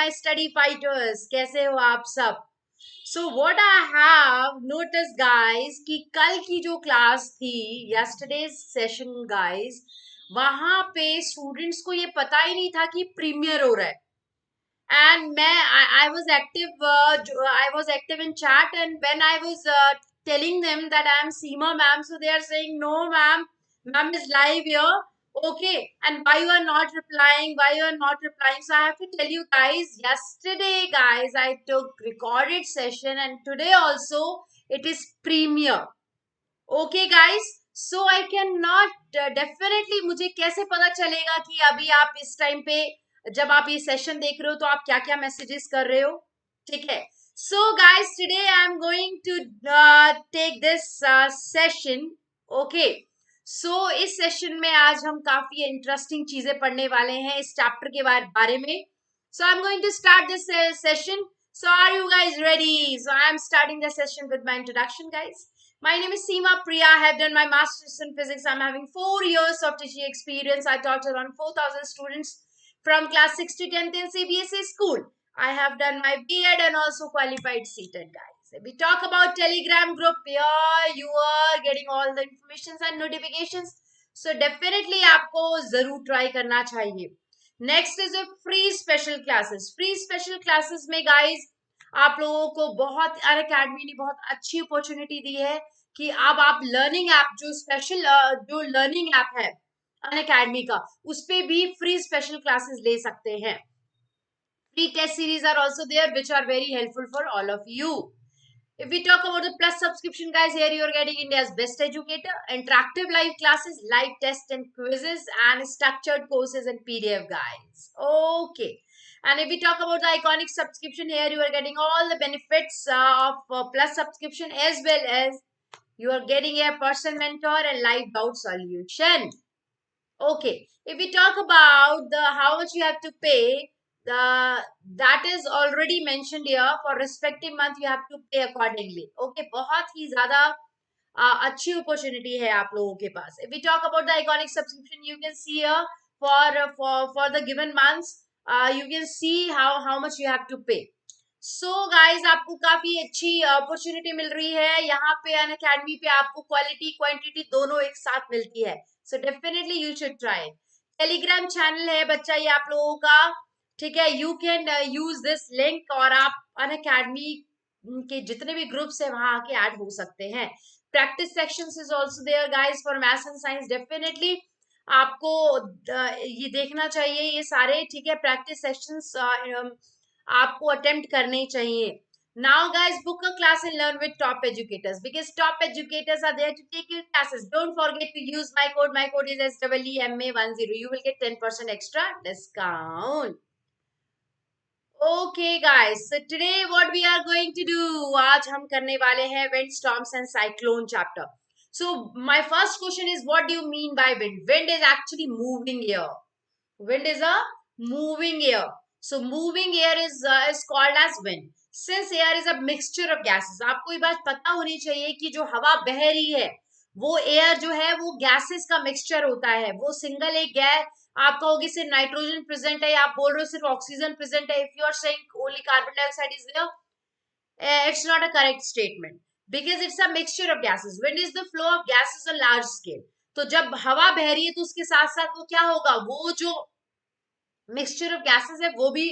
my study fighters. कैसे हो आप सब? So what I have noticed guys कि कल की जो क्लास थी, yesterday's session guys, वहां पे स्टूडेंट्स को ये पता ही नहीं था कि प्रीमियर हो रहा है. And I was active, I was active in chat, and when I was telling them that I am Seema ma'am, so they are saying no ma'am is live here. Okay, and why you are not replying, so I have to tell you guys, yesterday guys I took recorded session, and today also it is premiere. Okay guys, so I cannot definitely, मुझे कैसे पता चलेगा कि अभी आप इस time पे जब आप ये सेशन देख रहे हो तो आप क्या क्या मैसेजेस कर रहे हो. ठीक है. So guys today I am going to take this session. Okay, so इस सेशन में आज हम काफी इंटरेस्टिंग चीजें पढ़ने वाले हैं इस चैप्टर के बारे में. So I am going to start this session. So are you guys ready? So I am starting the session with my introduction guys. My name is Seema Priya. I have done my master's in physics. I'm having 4 years of teaching experience. I taught around 4,000 students from class 6 to 10th in CBSE school. I have done my B.Ed and also qualified CTET guys. If we talk about Telegram group, here you are getting all the informations and notifications. So definitely आपको जरूर try करना चाहिए. Next is a free special classes. Free special classes में guys आप लोगों को बहुत Unacademy ने बहुत अच्छी अपॉर्चुनिटी दी है कि अब आप लर्निंग ऐप जो स्पेशल जो लर्निंग ऐप है अनअकैडमी का, उस पे भी फ्री स्पेशल क्लासेस ले सकते हैं. Free test series are also there which are very helpful for all of you. If we talk about the plus subscription guys, here you are getting India's best educator, interactive live classes, live tests and quizzes, and structured courses and PDF guys. Okay. And if we talk about the iconic subscription, here you are getting all the benefits of plus subscription, as well as you are getting a person mentor and live doubt solution. Okay. If we talk about the how much you have to pay, that is already mentioned here. For respective month you have to pay accordingly. Okay, बहुत ही ज्यादा अच्छी opportunity है आप लोगों के पास. If we talk about the iconic subscription, you can see here for the given months, you can see how much you have to pay. So guys, आपको काफी अच्छी अपॉर्चुनिटी मिल रही है यहाँ पे. अनअकैडमी पे आपको क्वालिटी क्वांटिटी दोनों एक साथ मिलती है. So definitely you should try. Telegram channel है बच्चा ये आप लोगों का. ठीक है, you can use this link और आप अनअकैडमी के जितने भी ग्रुप्स है वहां आके ऐड हो सकते हैं. Practice sections is also there guys for maths and science. Definitely आपको ये देखना चाहिए ये सारे. ठीक है, प्रैक्टिस सेक्शंस आपको अटेम्प्ट करने चाहिए. Now guys, book a class and learn with top educators, because top educators are there to take your classes. Don't forget to use my code. My code is SEEMA10. You will get 10% extra discount. Okay guys, so today what we are going to do, आज हम करने वाले हैं wind, storms and cyclone chapter. So my first question is, what do you mean by wind? Wind is actually moving air. Wind is a moving air. So moving air is called as wind. Since air is a mixture of gases, आपको ये बात पता होनी चाहिए कि जो हवा बह रही है वो एयर जो है वो गैसेस का मिक्सचर होता है. वो सिंगल एक गैस आप कहोगे सिर्फ नाइट्रोजन प्रेजेंट है, या आप बोल रहे हो सिर्फ ऑक्सीजन प्रेजेंट है. If you are saying only carbon dioxide is there, it's not a correct statement, because it's a mixture of gases. Wind is the flow of gases on large scale. तो जब हवा बह रही है तो उसके साथ साथ वो क्या होगा, वो जो मिक्सचर ऑफ गैसेस है वो भी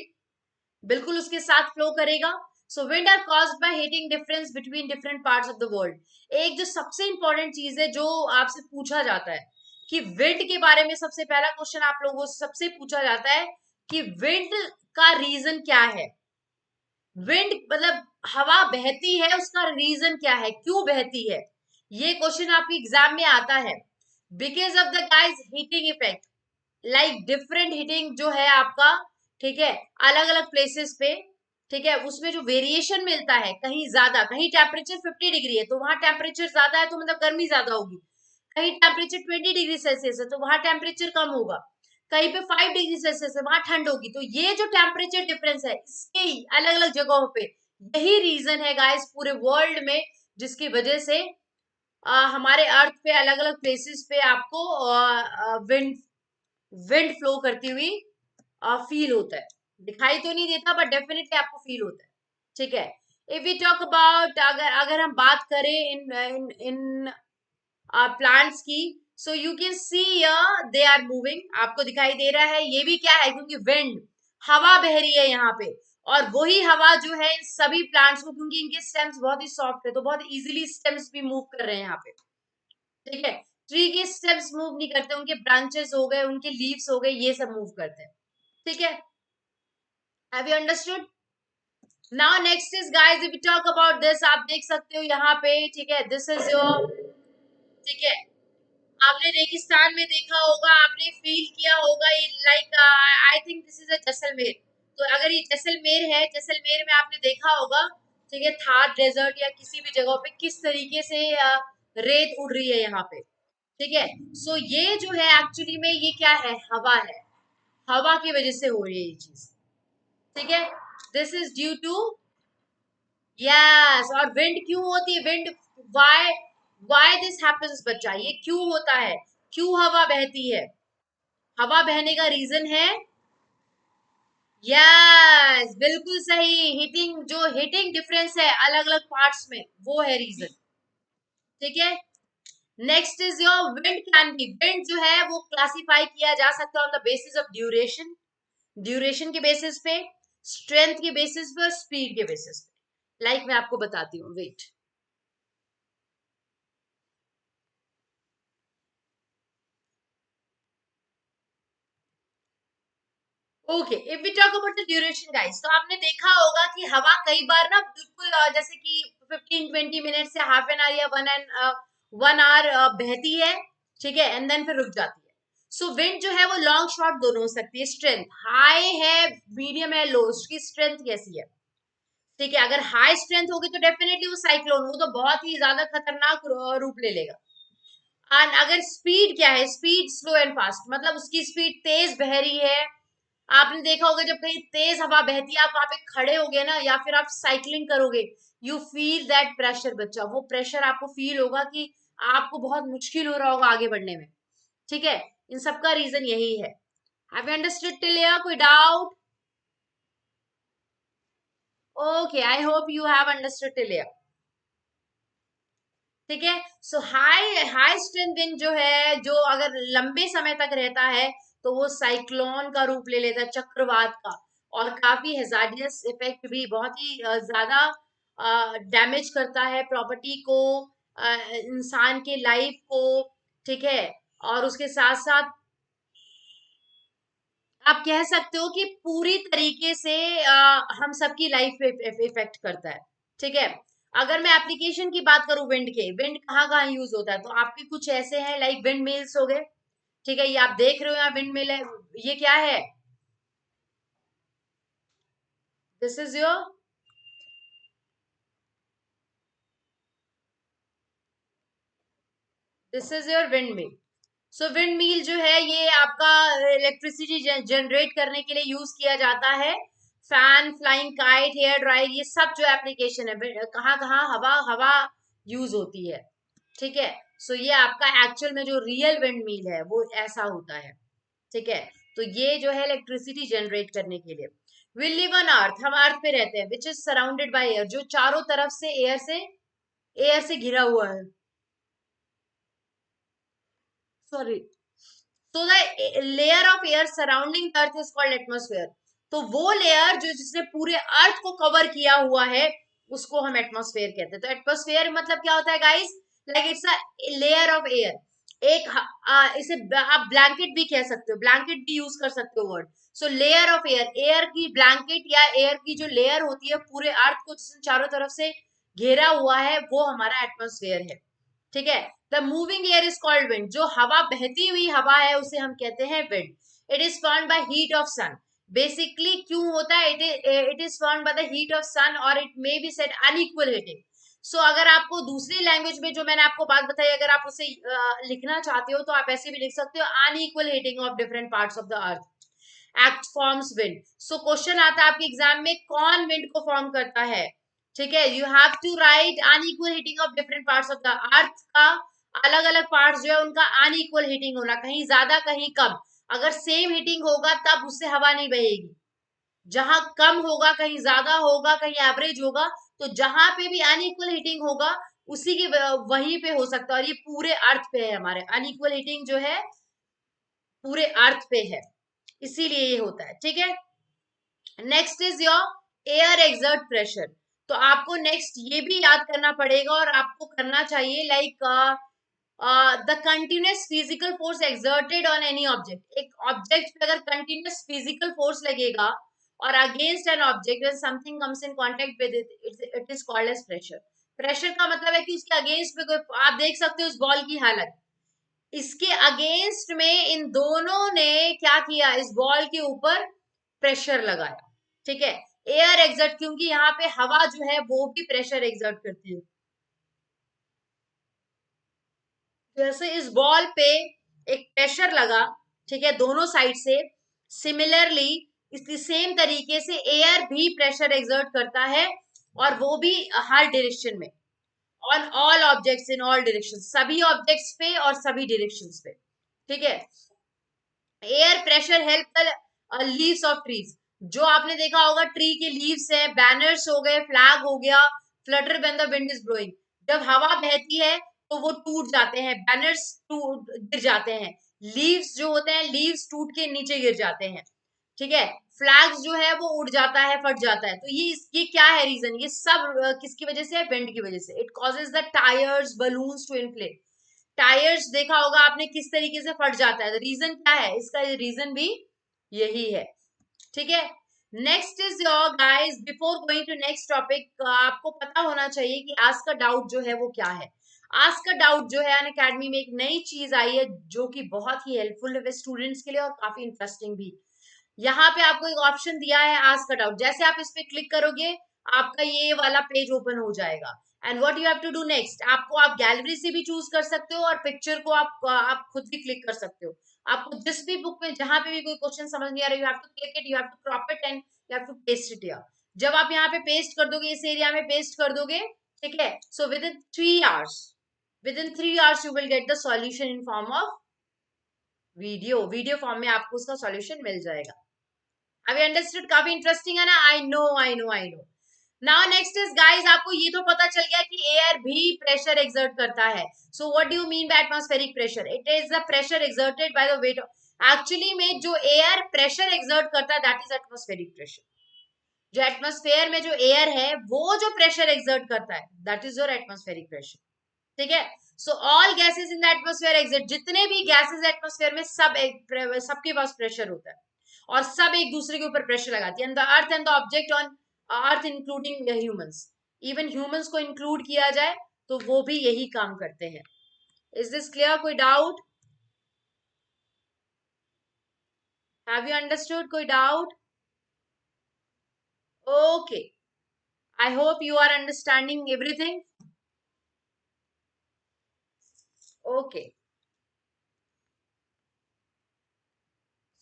बिल्कुल उसके साथ फ्लो करेगा. So wind are caused by heating difference between different parts of the world. एक जो सबसे इंपॉर्टेंट चीज है जो आपसे पूछा जाता है कि विंड के बारे में, सबसे पहला क्वेश्चन आप लोगों से सबसे पूछा जाता है कि विंड का रीजन क्या है. विंड मतलब हवा बहती है, उसका रीजन क्या है, क्यों बहती है. ये क्वेश्चन आपके एग्जाम में आता है. Because of the guys heating effect, like different heating जो है आपका, ठीक है, अलग अलग प्लेसेस पे. ठीक है, उसमें जो वेरिएशन मिलता है, कहीं ज्यादा, कहीं टेम्परेचर 50 डिग्री है तो वहां टेम्परेचर ज्यादा है तो मतलब गर्मी ज्यादा होगी. कहीं टेम्परेचर 20 डिग्री सेल्सियस है तो वहां टेम्परेचर कम होगा. कहीं पे 5 डिग्री सेल्सियस है वहां ठंड होगी. तो ये जो टेम्परेचर डिफरेंस है इसके अलग अलग जगहों पे, यही रीजन है गाइस पूरे वर्ल्ड में जिसकी वजह से हमारे अर्थ पे अलग अलग प्लेसेस पे आपको विंड फ्लो करती हुई फील होता है. दिखाई तो नहीं देता बट डेफिनेटली आपको फील होता है, ठीक है। इफ वी टॉक अबाउट, अगर अगर हम बात करें इन इन इन प्लांट्स की, so you can see they are moving, आपको दिखाई दे रहा है। ये भी क्या है, क्योंकि विंड, हवा बह रही है यहाँ पे, और वही हवा जो है इन सभी प्लांट्स को, क्योंकि इनके स्टेम्स बहुत ही सॉफ्ट है तो बहुत इजीली स्टेम्स भी मूव कर रहे हैं यहाँ पे, ठीक है। ट्री के स्टेम्स मूव नहीं करते, उनके ब्रांचेस हो गए, उनके लीव्स हो गए, ये सब मूव करते हैं, ठीक है। Have you understood? Now next is guys, if you talk about this, आप देख सकते हो यहाँ पे, ठीक है, दिस इज योर, ठीक है, आपने रेगिस्तान में देखा होगा, आपने फील किया होगा, ये like I think this is a Jaisalmer. तो अगर ये जैसलमेर है, जैसलमेर में आपने देखा होगा, ठीक है, थार डेजर्ट या किसी भी जगह पे किस तरीके से रेत उड़ रही है यहाँ पे, ठीक है। सो ये जो है एक्चुअली में ये क्या है, हवा है, हवा की वजह से हो रही है ये चीज, ठीक है। This is due to, yes, और विंड क्यों होती है, wind, why why this happens बच्चा, ये क्यों होता है, क्यों हवा बहती है, हवा बहने का रीजन है, यस बिल्कुल सही, हीटिंग, जो हीटिंग डिफरेंस है अलग अलग पार्ट्स में, वो है रीजन, ठीक है। Next is your wind, can be, wind जो है वो क्लासिफाई किया जा सकता है on the basis of duration, duration के बेसिस पे, स्ट्रेंथ के बेसिस पे और स्पीड के बेसिस पे। लाइक मैं आपको बताती हूँ, wait, okay, if we talk about the duration guys, तो आपने देखा होगा कि हवा कई बार ना बिल्कुल जैसे कि 15-20 मिनट से हाफ एन आवर या 1 आवर बहती है, ठीक है, एंड देन फिर रुक जाती है। सो विंड जो है वो लॉन्ग शॉर्ट दोनों हो सकती है, स्ट्रेंथ हाई है, मीडियम है, लो, उसकी स्ट्रेंथ कैसी है, ठीक है। अगर हाई स्ट्रेंथ होगी तो डेफिनेटली वो साइक्लोन, वो तो बहुत ही ज्यादा खतरनाक रूप ले लेगा। एंड अगर स्पीड क्या है, स्पीड स्लो एंड फास्ट, मतलब उसकी स्पीड तेज बह रही है। आपने देखा होगा जब कहीं तेज हवा बहती है, आप वहां पे खड़े होगे ना, या फिर आप साइकिलिंग करोगे, यू फील दैट प्रेशर बच्चा, वो प्रेशर आपको फील होगा कि आपको बहुत मुश्किल हो रहा होगा आगे बढ़ने में, ठीक है। इन सब का रीजन यही है। Have you understood till here, कोई doubt? Okay, I hope you have understood till here, ठीक है। So high high strength wind जो है, जो अगर लंबे समय तक रहता है तो वो साइक्लोन का रूप ले लेता है, चक्रवात का, और काफी हेजार्डियस इफेक्ट भी, बहुत ही ज्यादा डैमेज करता है प्रॉपर्टी को, इंसान के लाइफ को, ठीक है। और उसके साथ साथ आप कह सकते हो कि पूरी तरीके से हम सबकी लाइफ पे इफेक्ट करता है, ठीक है। अगर मैं एप्लीकेशन की बात करूं विंड के, विंड कहाँ कहाँ यूज होता है, तो आपके कुछ ऐसे हैं लाइक विंड मिल्स हो गए, ठीक है, ये आप देख रहे हो यहाँ विंड मिल है, ये क्या है, this is your, this is your wind mill. So wind mill जो है ये आपका इलेक्ट्रिसिटी जनरेट करने के लिए यूज किया जाता है। Fan, flying kite, hair dryer, ये सब जो एप्लीकेशन है, कहाँ कहाँ हवा हवा यूज होती है, ठीक है। सो ये आपका एक्चुअल में जो रियल विंड मिल है वो ऐसा होता है, ठीक है। तो ये जो है इलेक्ट्रिसिटी जनरेट करने के लिए। वी लिव ऑन अर्थ, हम अर्थ पे रहते हैं, which is surrounded by air, जो चारों तरफ से एयर से घिरा हुआ है, सॉरी, तो the layer of air surrounding the earth is called atmosphere. तो वो लेयर जो जिसने पूरे अर्थ को कवर किया हुआ है उसको हम एटमॉस्फेयर कहते हैं। तो एटमॉस्फेयर मतलब क्या होता है guys, like it's a layer of air, एक इसे आप ब्लैंकेट भी कह सकते हो, ब्लैंकेट भी यूज कर सकते हो word. So layer of air, air की ब्लैंकेट या एयर की जो लेयर होती है पूरे अर्थ को जिसने चारों तरफ से घेरा हुआ है, वो हमारा एटमॉस्फेयर है, ठीक है। The moving air is called wind, जो हवा बहती हुई हवा है उसे हम कहते हैं wind. It is formed by heat of sun, basically क्यों होता है, it is formed by the heat of sun, और it may be said unequal heating. So अगर आपको दूसरी लैंग्वेज में जो मैंने आपको बात बताई, अगर आप उसे लिखना चाहते हो तो आप ऐसे भी लिख सकते हो, unequal heating of different parts of the earth act forms wind. So question आता है आपके एग्जाम में, कौन विंड को फॉर्म करता है, ठीक है। You have to write unequal heating of different parts of the earth का, अलग अलग पार्ट्स जो है उनका अनइक्वल हीटिंग होना, कहीं ज्यादा कहीं कम, अगर सेम हीटिंग होगा तब उससे हवा नहीं बहेगी, जहां कम होगा, कहीं ज्यादा होगा, कहीं एवरेज होगा, तो जहां पे भी अनइक्वल हीटिंग होगा उसी की वहीं पे हो सकता है। और ये पूरे अर्थ पे है, हमारे अनइक्वल हीटिंग जो है पूरे अर्थ पे है, इसीलिए ये होता है। ठीक है, next is your air exert pressure. तो आपको नेक्स्ट ये भी याद करना पड़ेगा और आपको करना चाहिए, like the continuous physical force exerted on any object. एक ऑब्जेक्ट पे अगर कंटिन्यूस फिजिकल फोर्स लगेगा और against an object when something comes in contact with it is called as pressure. Pressure का मतलब है कि उसके अगेंस्ट में कोई, आप देख सकते हो उस बॉल की हालत, इसके अगेंस्ट में इन दोनों ने क्या किया, इस बॉल के ऊपर प्रेशर लगाया। ठीक है, एयर एक्सर्ट, क्योंकि यहाँ पे हवा जो है वो भी प्रेशर एक्सर्ट करती है। जैसे इस बॉल पे एक प्रेशर लगा, ठीक है, दोनों साइड से, सिमिलरली इसी सेम तरीके से एयर भी प्रेशर एक्सर्ट करता है, और वो भी हर डायरेक्शन में, on all objects in all direction, सभी ऑब्जेक्ट्स पे और सभी डायरेक्शंस पे। ठीक है, air pressure help the leaves of trees. जो आपने देखा होगा ट्री के लीव्स है, बैनर्स हो गए, फ्लैग हो गया, Flutter when the wind is blowing. जब हवा बहती है तो वो टूट जाते हैं, बैनर्स टूट गिर जाते हैं, लीव्स जो होते हैं लीव्स टूट के नीचे गिर जाते हैं। ठीक है, फ्लैग्स जो है वो उड़ जाता है, फट जाता है। तो ये क्या है रीजन, ये सब किसकी वजह से है, विंड की वजह से। It causes the tyres balloons to inflate. Tyres देखा होगा आपने किस तरीके से फट जाता है, रीजन क्या है इसका, रीजन भी यही है। ठीक है, next is your guys, before going to next topic, आपको पता होना चाहिए कि आज का डाउट जो है वो क्या है। आज का डाउट जो है अनअकैडमी में एक नई चीज आई है जो कि बहुत ही हेल्पफुल है स्टूडेंट्स के लिए और काफी इंटरेस्टिंग भी। यहाँ पे आपको एक ऑप्शन दिया है आस्क अ डाउट, जैसे आप इस पे क्लिक करोगे आपका ये वाला पेज ओपन हो जाएगा। And what you have to do next, आपको आप गैलरी से भी चूज कर सकते हो और पिक्चर को आप खुद भी क्लिक कर सकते हो। आपको जिस भी बुक में जहां पे भी कोई क्वेश्चन समझ नहीं आ रहा, you have to click it, you have to crop it and you have to paste it here. जब आप यहाँ पे पेस्ट कर दोगे, इस एरिया में पेस्ट कर दोगे, ठीक है, so with in 3 hours you will get the solution in form of video form में आपको उसका सॉल्यूशन मिल जाएगा। अभी अंडरस्टूड, काफी इंटरेस्टिंग है ना, I know. Now next is guys, आपको ये तो पता चल गया कि एयर भी प्रेशर एक्सर्ट करता है। So what do you mean by atmospheric pressure, it is the pressure exerted by the weight. Actually में जो एयर प्रेशर एक्सर्ट करता है दैट इज एटमॉस्फेरिक प्रेशर। जो एटमॉस्फेयर में जो एयर है वो जो प्रेशर एक्सर्ट करता है that is your atmospheric pressure. ठीक है, so all gases in the atmosphere exist, जितने भी गैसेस एटमॉस्फेयर में सब सबके पास प्रेशर होता है और सब एक दूसरे के ऊपर प्रेशर लगाती है। And the earth and the object on earth including humans, even humans को इंक्लूड किया जाए तो वो भी यही काम करते हैं। इज दिस क्लियर, कोई डाउट, हैव यू अंडरस्टूड, कोई doubt? Okay, I hope you are understanding everything. Okay,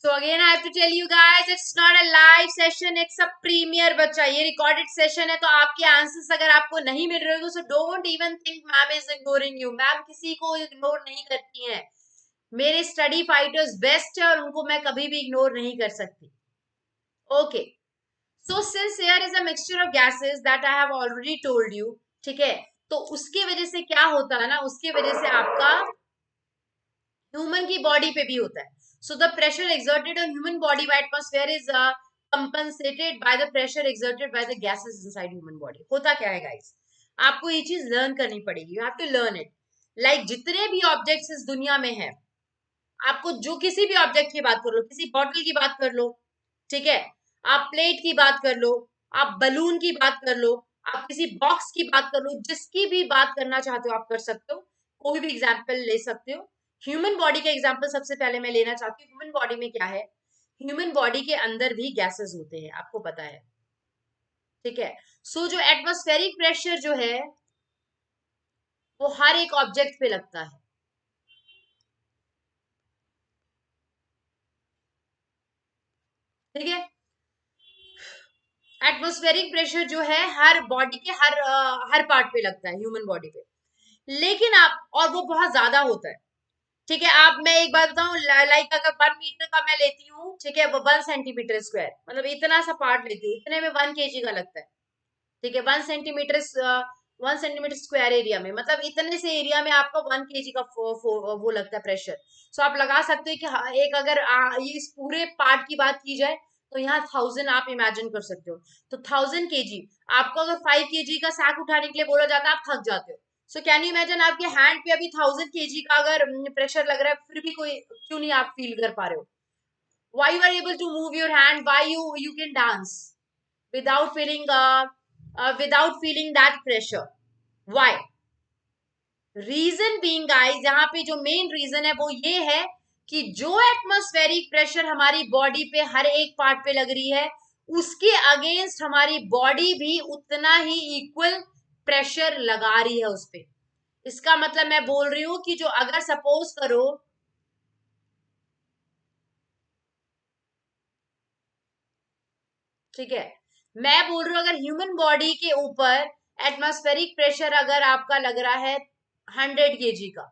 so again I have to tell you guys, it's not a live session, it's a premiere बच्चा, ये recorded session है। तो आपके answers अगर आपको नहीं मिल रहे हो तो don't even think ma'am is ignoring you, ma'am किसी को इग्नोर नहीं करती हैं। मेरे स्टडी फाइटर्स बेस्ट है और उनको मैं कभी भी इग्नोर नहीं कर सकती। Okay, so since air is a mixture of gases that I have already told you, ठीक है, तो उसकी वजह से क्या होता है ना, उसकी वजह से आपका ह्यूमन की बॉडी पे भी होता है। So the pressure exerted on human body by atmosphere is compensated by the pressure exerted by the gases inside human body। होता क्या है गाइस, आपको ये चीज लर्न करनी पड़ेगी, you have to learn it. Like जितने भी ऑब्जेक्ट्स इस दुनिया में हैं, आपको जो किसी भी ऑब्जेक्ट की बात कर लो, किसी बॉटल की बात कर लो, ठीक है, आप प्लेट की बात कर लो, आप बलून की बात कर लो, आप किसी बॉक्स की बात कर लो, जिसकी भी बात करना चाहते हो आप कर सकते हो, कोई भी एग्जाम्पल ले सकते हो। ह्यूमन बॉडी का एग्जाम्पल सबसे पहले मैं लेना चाहती हूँ। ह्यूमन बॉडी में क्या है, ह्यूमन बॉडी के अंदर भी गैसेस होते हैं, आपको पता है, ठीक है। सो जो एटमॉस्फेरिक प्रेशर जो है वो हर एक ऑब्जेक्ट पे लगता है, ठीक है। एटमॉस्फेरिक प्रेशर जो है हर बॉडी के हर पार्ट पे लगता है, ह्यूमन बॉडी पे। लेकिन आप, और वो बहुत ज्यादा होता है, ठीक है, आप मैं एक बात बताऊं, लाइक अगर 1 मीटर का मैं लेती हूँ, ठीक है, वो 1 सेंटीमीटर स्क्वायर, मतलब इतना सा पार्ट लेती हूँ, इतने में 1 kg का लगता है। ठीक है, 1 सेंटीमीटर स्क्वायर एरिया में, मतलब इतने से एरिया में आपका 1 kg का वो लगता है प्रेशर। सो आप लगा सकते हैं कि हाँ, एक अगर ये इस पूरे पार्ट की बात की जाए तो यहाँ 1000 आप इमेजिन कर सकते हो। तो 1000 kg, आपको अगर 5 kg का सैक उठाने के लिए बोला जाता है, आप थक जाते हो। सो कैन यू इमेजिन, आपके हैंड पे अभी 1000 kg का अगर प्रेशर लग रहा है, फिर भी कोई क्यों नहीं आप फील कर पा रहे हो? Why you are able to move your hand, why you can dance without feeling that pressure? Why? Reason being guys, यहाँ पे जो मेन रीजन है वो ये है कि जो एटमॉस्फेरिक प्रेशर हमारी बॉडी पे हर एक पार्ट पे लग रही है, उसके अगेंस्ट हमारी बॉडी भी उतना ही इक्वल प्रेशर लगा रही है उस पे। इसका मतलब मैं बोल रही हूं कि जो अगर सपोज करो, ठीक है, मैं बोल रही हूँ अगर ह्यूमन बॉडी के ऊपर एटमॉस्फेरिक प्रेशर अगर आपका लग रहा है 100 kg का,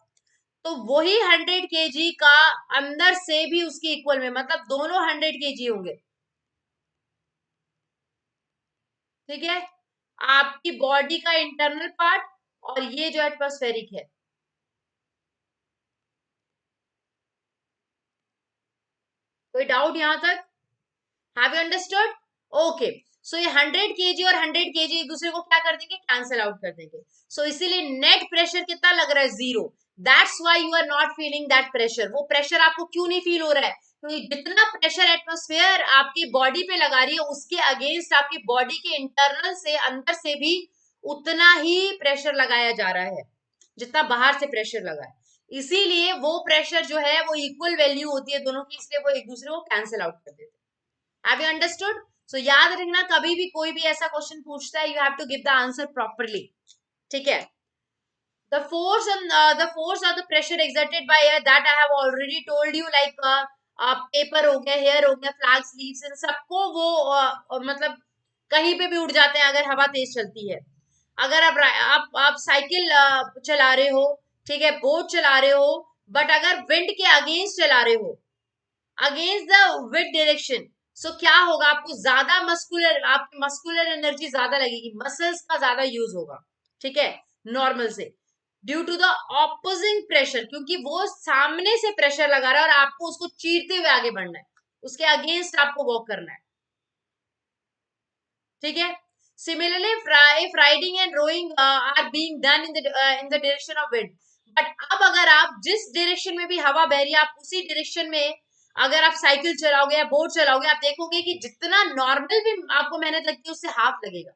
तो वही 100 kg का अंदर से भी उसके इक्वल में, मतलब दोनों 100 kg होंगे। ठीक है, आपकी बॉडी का इंटरनल पार्ट और ये जो एटमॉस्फेरिक है। कोई डाउट यहां तक? Have you understood? ओके, सो ये 100 kg और 100 kg एक दूसरे को क्या कर देंगे, कैंसिल आउट कर देंगे। सो इसीलिए नेट प्रेशर कितना लग रहा है, 0। That's why you are not feeling that pressure. वो प्रेशर आपको क्यों नहीं फील हो रहा है? क्योंकि जितना प्रेशर एटमॉस्फेयर आपकी बॉडी पे लगा रही है, उसके अगेंस्ट आपकी बॉडी के इंटरनल से, अंदर से भी उतना ही प्रेशर लगाया जा रहा है जितना बाहर से प्रेशर लगा है। इसीलिए वो प्रेशर जो है वो इक्वल वैल्यू होती है दोनों की, इसलिए वो एक दूसरे को कैंसिल आउट कर देते हैं। Have you understood? सो याद रखना, कभी भी कोई भी ऐसा क्वेश्चन पूछता है, you have to give the answer properly. ठीक है, the force and the force or the pressure exerted by air, that I have already told you, like paper हो गया, हेयर हो गया, फ्लैग स्लीव्स, इन सबको वो मतलब कहीं पे भी उड़ जाते हैं अगर हवा तेज चलती है। अगर आप साइकिल चला रहे हो, ठीक है, बोट चला रहे हो, बट अगर विंड के अगेंस्ट चला रहे हो, अगेंस्ट द विंड डायरेक्शन, सो क्या होगा, आपको ज्यादा मस्कुलर, आपकी मस्कुलर एनर्जी ज्यादा लगेगी, मसल्स का ज्यादा यूज होगा। ठीक है, नॉर्मल से, due to the opposing pressure, क्योंकि वो सामने से प्रेशर लगा रहा है और आपको उसको चीरते हुए आगे बढ़ना है, उसके अगेंस्ट आपको वॉक करना है। ठीक है, similarly if riding and rowing are being done in the direction of wind, but अब अगर आप जिस डायरेक्शन में भी हवा बह रही है, आप उसी डायरेक्शन में अगर आप साइकिल चलाओगे या बोट चलाओगे, आप देखोगे कि जितना नॉर्मल भी आपको मेहनत लगती है, उससे हाफ लगेगा।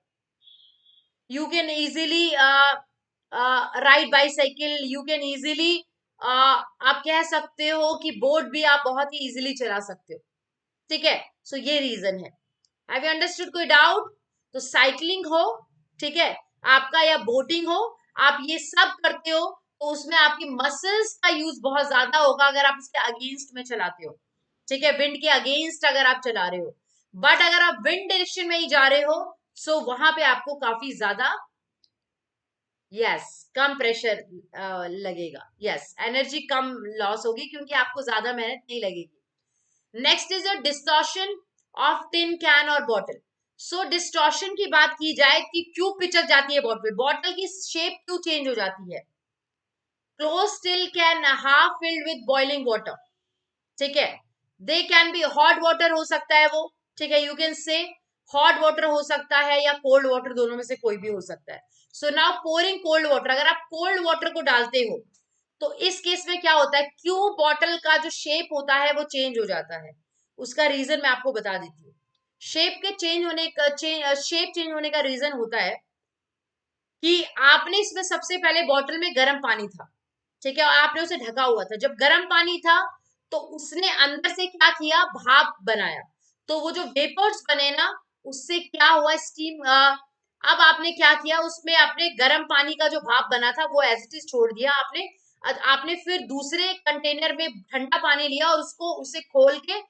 You can easily ride bicycle, you can easily, आप कह सकते हो कि बोट भी आप बहुत ही इजिली चला सकते हो। ठीक है, सो ये रीजन है। Have you understood? कोई डाउट? तो साइकिलिंग हो, ठीक है, आपका या बोटिंग हो, आप ये सब करते हो, तो उसमें आपकी मसल्स का यूज बहुत ज्यादा होगा अगर आप इसके अगेंस्ट में चलाते हो। ठीक है, विंड के अगेंस्ट अगर आप चला रहे हो, बट अगर आप विंड डायरेक्शन में ही जा रहे हो, सो वहां पे आपको काफी ज्यादा, यस, कम प्रेशर लगेगा, यस, एनर्जी कम लॉस होगी क्योंकि आपको ज्यादा मेहनत नहीं लगेगी। Next is a distortion of tin can और बॉटल। सो डिस्टॉर्शन की बात की जाए कि क्यों पिचक जाती है बॉटल, बॉटल की शेप क्यों चेंज हो जाती है? Close still can half filled with boiling water. ठीक है, they can be hot water हो सकता है वो, ठीक है, you can say hot water हो सकता है या कोल्ड वाटर, दोनों में से कोई भी हो सकता है। So now pouring cold water, अगर आप कोल्ड वाटर को डालते हो, तो इस केस में क्या होता है, क्यों बॉटल का जो शेप होता है वो चेंज हो जाता है? उसका रीजन मैं आपको बता देती हूँ। शेप के चेंज होने का शेप चेंज होने का रीजन होता है कि आपने इसमें सबसे पहले बॉटल में गर्म पानी था, ठीक है, और आपने उसे ढका हुआ था। जब गर्म पानी था तो उसने अंदर से क्या किया, भाप बनाया। तो वो जो वेपर्स बने ना, उससे क्या हुआ, स्टीम, अब आपने क्या किया, उसमें आपने गर्म पानी का जो भाप बना था वो एज इट इज छोड़ दिया आपने। आपने फिर दूसरे कंटेनर में ठंडा पानी लिया और उसको, उसे खोल के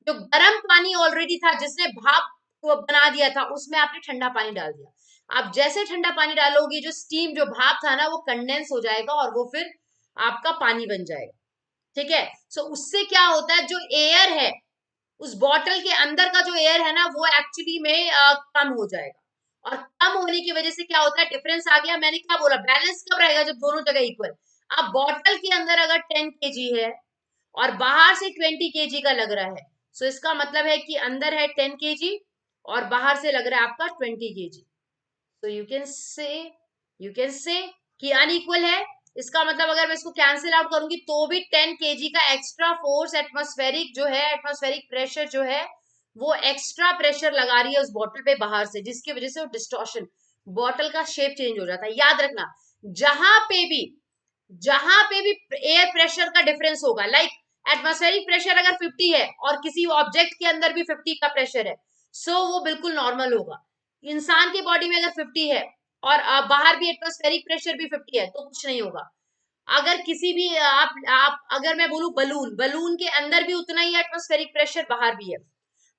जो गर्म पानी ऑलरेडी था जिसने भाप को बना दिया था, उसमें आपने ठंडा पानी डाल दिया। आप जैसे ठंडा पानी डालोगे, जो स्टीम, जो भाप था ना, वो कंडेंस हो जाएगा और वो फिर आपका पानी बन जाएगा। ठीक है। सो उससे क्या होता है, जो एयर है उस बॉटल के अंदर का जो एयर है ना वो एक्चुअली में कम हो जाएगा, और कम होने की वजह से क्या होता है, डिफरेंस आ गया। मैंने क्या बोला, बैलेंस कब रहेगा, जब दोनों जगह इक्वल। अब बॉटल के अंदर अगर 10 kg है और बाहर से 20 kg का लग रहा है, सो इसका मतलब है कि अंदर है 10 kg और बाहर से लग रहा है आपका 20 kg। तो यू कैन से कि अनइक्वल है। इसका मतलब अगर मैं इसको कैंसिल आउट करूंगी तो भी 10 kg का एक्स्ट्रा फोर्स, एटमॉस्फेरिक जो है, एटमॉस्फेरिक प्रेशर जो है वो एक्स्ट्रा प्रेशर लगा रही है उस बॉटल पे बाहर से, जिसकी वजह से वो डिस्टॉर्शन, बॉटल का शेप चेंज हो जाता है। याद रखना, जहां पे भी जहां पे भी एयर प्रेशर का डिफरेंस होगा, लाइक एटमॉस्फेरिक प्रेशर अगर 50 है और किसी ऑब्जेक्ट के अंदर भी 50 का प्रेशर है, सो वो बिल्कुल नॉर्मल होगा। इंसान की बॉडी में अगर 50 है और बाहर भी एटमॉस्फेरिक प्रेशर भी 50 है तो कुछ नहीं होगा। अगर किसी भी आप अगर मैं बोलूं बलून, बलून के अंदर भी उतना ही एटमॉस्फेरिक प्रेशर बाहर भी है,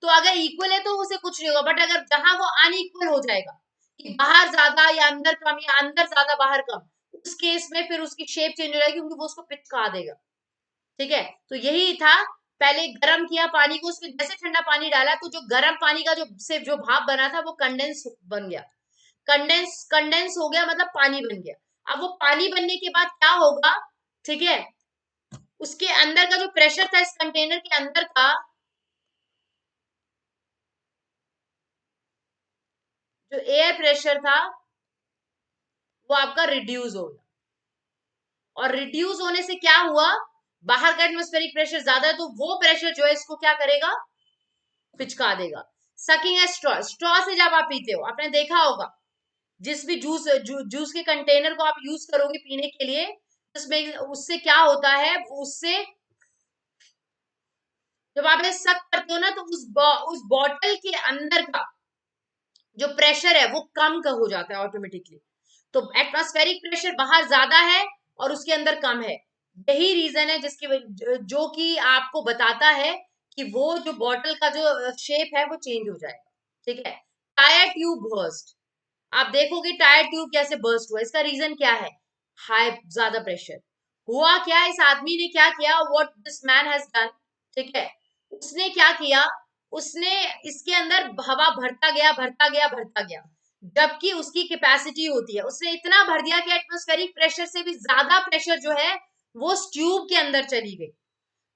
तो अगर इक्वल है तो उसे कुछ नहीं होगा। बट अगर जहां वो अनइक्वल हो जाएगा कि बाहर ज्यादा या अंदर कम या अंदर ज्यादा बाहर कम, उस केस में फिर उसकी शेप चेंज हो जाएगी, क्योंकि वो उसको पिचका देगा। ठीक है, तो यही था। पहले गर्म किया पानी को, उसमें जैसे ठंडा पानी डाला तो जो गर्म पानी का जो से जो भाप बना था वो कंडेंस बन गया, कंडेंस कंडेंस हो गया, मतलब पानी बन गया। अब वो पानी बनने के बाद क्या होगा, ठीक है, उसके अंदर का जो प्रेशर था इस कंटेनर के अंदर का, जो एयर प्रेशर था वो आपका रिड्यूस हो गया। और रिड्यूस होने से क्या हुआ, बाहर का एटमॉस्फेरिक प्रेशर ज्यादा है तो वो प्रेशर जो है इसको क्या करेगा, पिचका देगा। सकिंग ए स्ट्रॉ, स्ट्रॉ से जब आप पीते हो, आपने देखा होगा, जिस भी जूस के कंटेनर को आप यूज करोगे पीने के लिए, उसमें उससे क्या होता है, उससे जब आप सक करते हो ना तो उस बॉटल के अंदर का जो प्रेशर है वो कम का हो जाता है ऑटोमेटिकली। तो एटमॉस्फेरिक प्रेशर बाहर ज्यादा है और उसके अंदर कम है। यही रीजन है जिसकी जो कि आपको बताता है कि वो जो बॉटल का जो शेप है वो चेंज हो जाएगा। ठीक है। टायर ट्यूब बर्स्ट, आप देखोगे टायर ट्यूब कैसे बर्स्ट हुआ, इसका रीजन क्या है, हाई, ज्यादा प्रेशर। हुआ क्या, इस आदमी ने क्या किया, what this man has done, ठीक है, उसने क्या किया, उसने इसके अंदर हवा भरता गया भरता गया भरता गया, जबकि उसकी कैपेसिटी होती है, उसने इतना भर दिया कि एटमॉस्फेरिक प्रेशर से भी ज्यादा प्रेशर जो है वो उस ट्यूब के अंदर चली गई।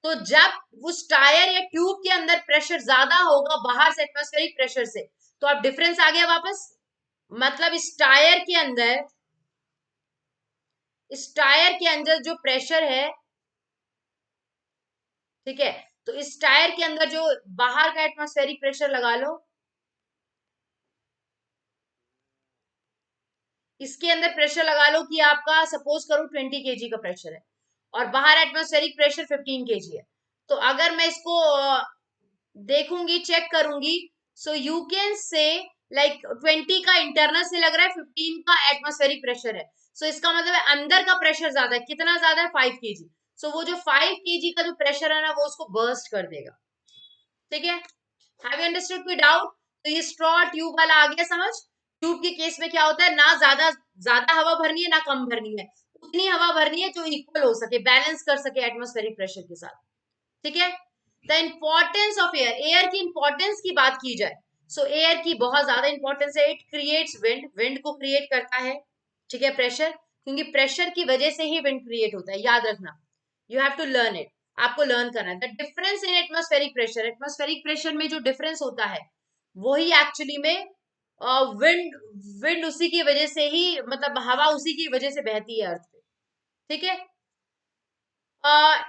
तो जब उस टायर या ट्यूब के अंदर प्रेशर ज्यादा होगा बाहर से एटमॉस्फेरिक प्रेशर से, तो अब डिफरेंस आ गया वापस। मतलब इस टायर के अंदर जो प्रेशर है, ठीक है, तो इस टायर के अंदर जो बाहर का एटमॉस्फेरिक प्रेशर लगा लो, इसके अंदर प्रेशर लगा लो कि आपका सपोज करो 20 kg का प्रेशर है और बाहर एटमॉस्फेरिक प्रेशर 15 kg है। तो अगर मैं इसको देखूंगी, चेक करूंगी, सो यू कैन से लाइक 20 का इंटरनल से लग रहा है, 15 का एटमॉस्फेरिक प्रेशर है। सो इसका मतलब है अंदर का प्रेशर ज्यादा है, कितना ज्यादा है, 5 kg। सो वो जो 5 kg का जो प्रेशर है ना वो उसको बर्स्ट कर देगा। ठीक है, हैव यू अंडरस्टूड, कोई डाउट? तो ये स्ट्रॉ ट्यूब वाला आ गया समझ। ट्यूब के केस में क्या होता है, ना ज्यादा ज्यादा हवा भरनी है ना कम भरनी है, उतनी हवा भरनी है जो इक्वल हो सके, बैलेंस कर सके एटमॉस्फेरिक प्रेशर के साथ। ठीक है। The importance of air, air की इंपॉर्टेंस की बात की जाए, सो एयर की बहुत ज्यादा इंपॉर्टेंस है। इट क्रिएट्स विंड, विंड को क्रिएट करता है। ठीक है, प्रेशर, क्योंकि प्रेशर की वजह से ही विंड क्रिएट होता है, याद रखना। You have to learn it, आपको लर्न करना है। The difference in atmospheric pressure, atmospheric pressure में जो डिफरेंस होता है वही एक्चुअली में विंड, विंड उसी की वजह से ही, मतलब हवा उसी की वजह से बहती है अर्थ पे। ठीक है।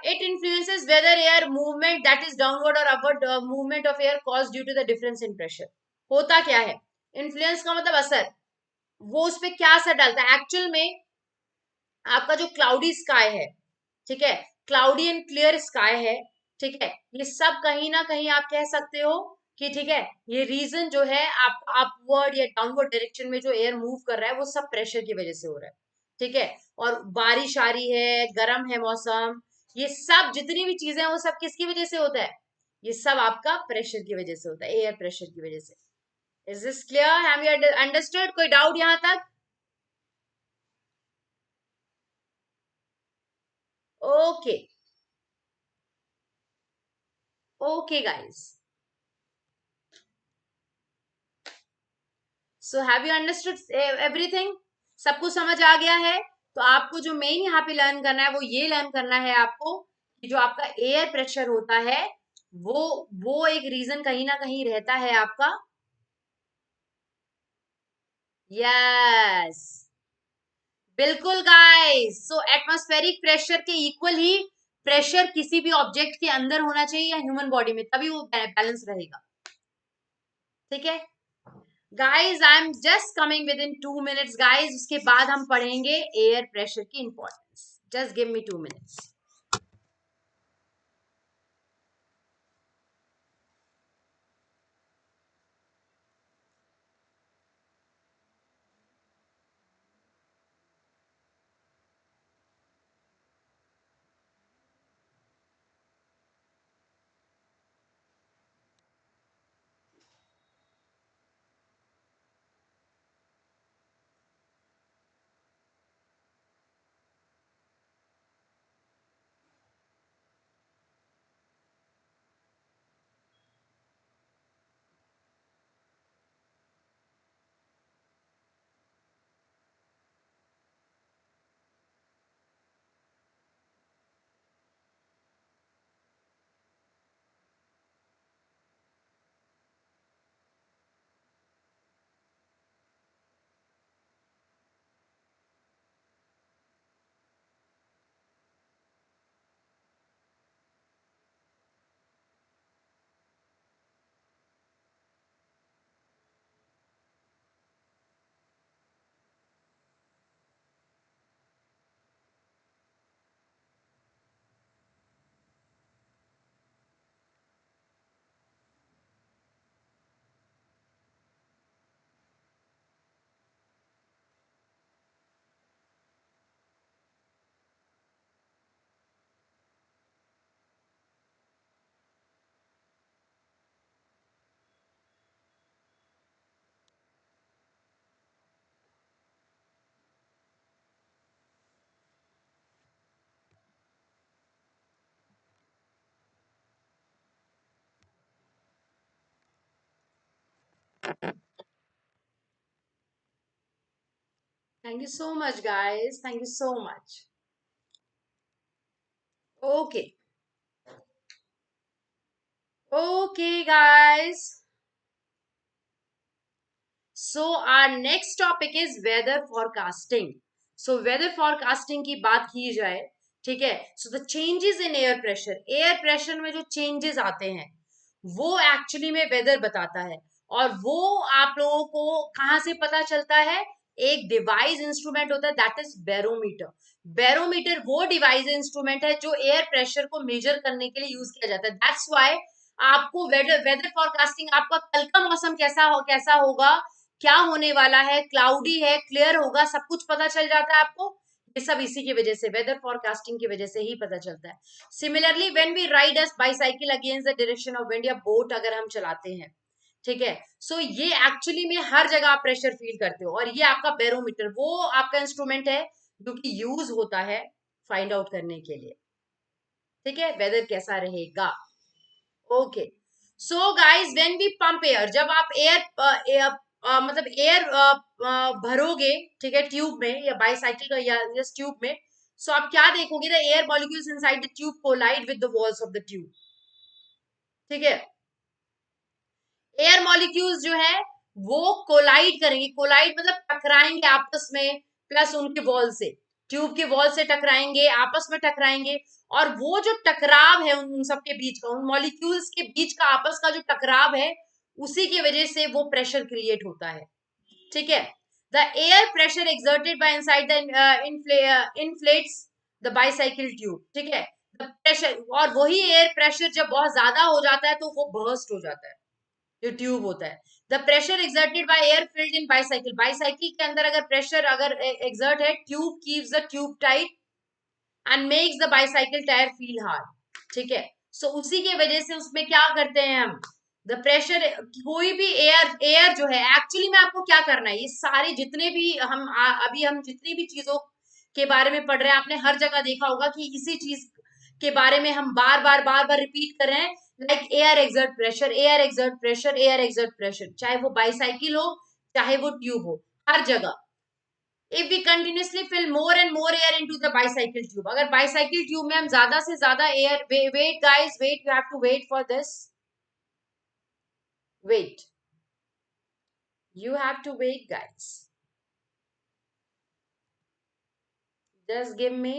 It influences whether air movement, that is downward or upward movement of air caused due to the difference in pressure। होता क्या है, इन्फ्लुएंस का मतलब असर, वो उस पर क्या असर डालता है एक्चुअल में। आपका जो क्लाउडी स्काई है, ठीक है, क्लाउडी एंड क्लियर स्काई है, ठीक है, ये सब कहीं ना कहीं आप कह सकते हो कि, ठीक है, ये रीजन जो है आप अपवर्ड या डाउनवर्ड डायरेक्शन में जो एयर मूव कर रहा है वो सब प्रेशर की वजह से हो रहा है। ठीक है, और बारिश आ रही है, गर्म है मौसम, ये सब जितनी भी चीजें हैं वो सब किसकी वजह से होता है, ये सब आपका प्रेशर की वजह से होता है, एयर प्रेशर की वजह से। Is this clear, have you understood, कोई डाउट यहां तक? Okay, okay guys, so have you understood everything? सब कुछ समझ आ गया है? तो आपको जो मेन यहाँ पे लर्न करना है वो ये लर्न करना है आपको कि जो आपका एयर प्रेशर होता है वो एक रीजन कहीं ना कहीं रहता है आपका। यस, बिल्कुल गाइस। सो एटमॉस्फेरिक प्रेशर के इक्वल ही प्रेशर किसी भी ऑब्जेक्ट के अंदर होना चाहिए या ह्यूमन बॉडी में, तभी वो बैलेंस रहेगा। ठीक है guys, I am just coming with in 2 minutes guys. उसके बाद हम पढ़ेंगे एयर प्रेशर की importance. Just give me 2 minutes. Thank you so much guys, thank you so much. Okay okay guys, so our next topic is weather forecasting. So weather forecasting की बात की जाए, ठीक है, so the changes in air pressure में जो changes आते हैं वो एक्चुअली में वेदर बताता है। और वो आप लोगों को कहां से पता चलता है? एक डिवाइस इंस्ट्रूमेंट होता है, दैट इज बैरोमीटर। बैरोमीटर वो डिवाइस इंस्ट्रूमेंट है जो एयर प्रेशर को मेजर करने के लिए यूज किया जाता है। दैट्स व्हाई आपको वेदर वेदर फॉरकास्टिंग, आपका कल का मौसम कैसा होगा, क्या होने वाला है, क्लाउडी है, क्लियर होगा, सब कुछ पता चल जाता है आपको। ये सब इसी की वजह से, वेदर फॉरकास्टिंग की वजह से ही पता चलता है। Similarly when we ride a bicycle against the direction of wind, या बोट अगर हम चलाते हैं, ठीक है, सो ये एक्चुअली में हर जगह आप प्रेशर फील करते हो। और ये आपका बैरोमीटर वो आपका इंस्ट्रूमेंट है जो कि यूज होता है फाइंड आउट करने के लिए, ठीक है, वेदर कैसा रहेगा। Okay, so guys when we pump air, जब आप मतलब एयर भरोगे, ठीक है, ट्यूब में या बाईसाइकिल का या जस्ट ट्यूब में, सो आप क्या देखोगे? The air molecules inside the tube collide with the walls of the tube, ठीक है। एयर मॉलिक्यूल्स जो है वो कोलाइड करेंगे, कोलाइड मतलब टकराएंगे आपस में, प्लस उनके वॉल से, ट्यूब के वॉल से टकराएंगे, आपस में टकराएंगे। और वो जो टकराव है उन सबके बीच का, उन मॉलिक्यूल्स के बीच का आपस का जो टकराव है, उसी की वजह से वो प्रेशर क्रिएट होता है, ठीक है। The air pressure exerted by inside the inflates the bicycle tube, ठीक है। द प्रेशर, और वही एयर प्रेशर जब बहुत ज्यादा हो जाता है तो वो बर्स्ट हो जाता है, जो ट्यूब होता है। The pressure exerted by air filled in bicycle, bicycle के अंदर अगर प्रेशर अगर एक्सर्ट है, tube keeps the tube tight and makes the bicycle tyre feel hard, ठीक है। सो उसी के वजह से उसमें क्या करते हैं हम, द प्रेशर, कोई भी एयर जो है, एक्चुअली में आपको क्या करना है, ये सारे जितने भी अभी हम जितनी भी चीजों के बारे में पढ़ रहे हैं, आपने हर जगह देखा होगा कि इसी चीज के बारे में हम बार बार रिपीट कर रहे हैं, like air exert pressure, air exert pressure, air exert pressure, चाहे वो बाईसाइकिल हो चाहे वो ट्यूब हो, हर जगह। if we continuously fill more and more air into the bicycle tube, अगर bicycle tube में हम ज्यादा से ज्यादा air, wait guys, wait, you have to wait for this, wait, you have to wait guys, just give me.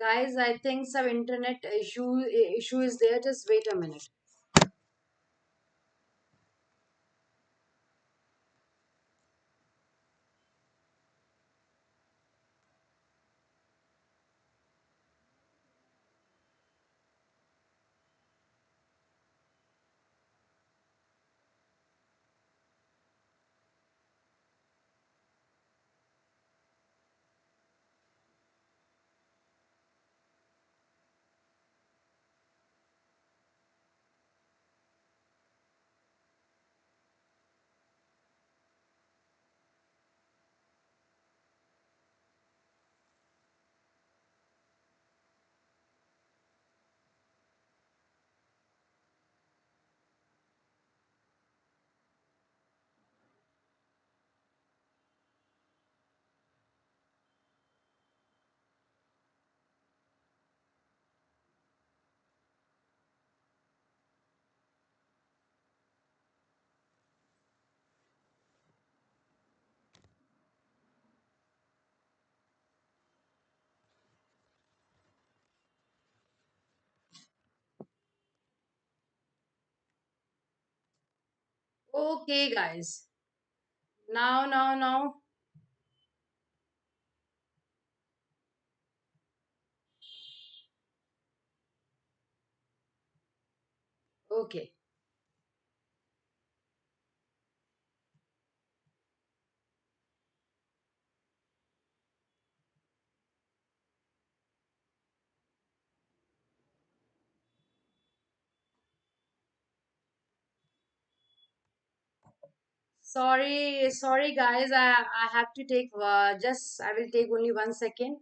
Guys, I think some internet issue is there, just wait a minute. Okay guys, now, okay. Sorry guys, I have to take, just I will take only 1 second.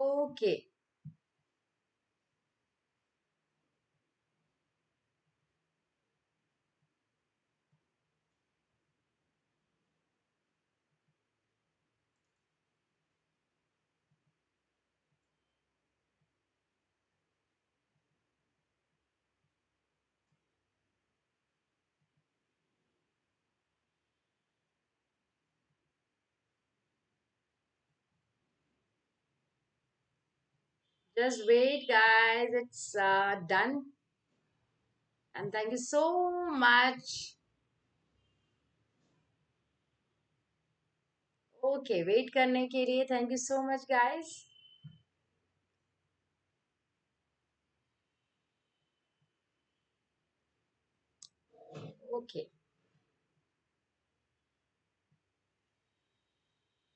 Okay. Just wait, guys. It's done. And thank you so much. Okay, wait करने के लिए thank you so much, guys. Okay.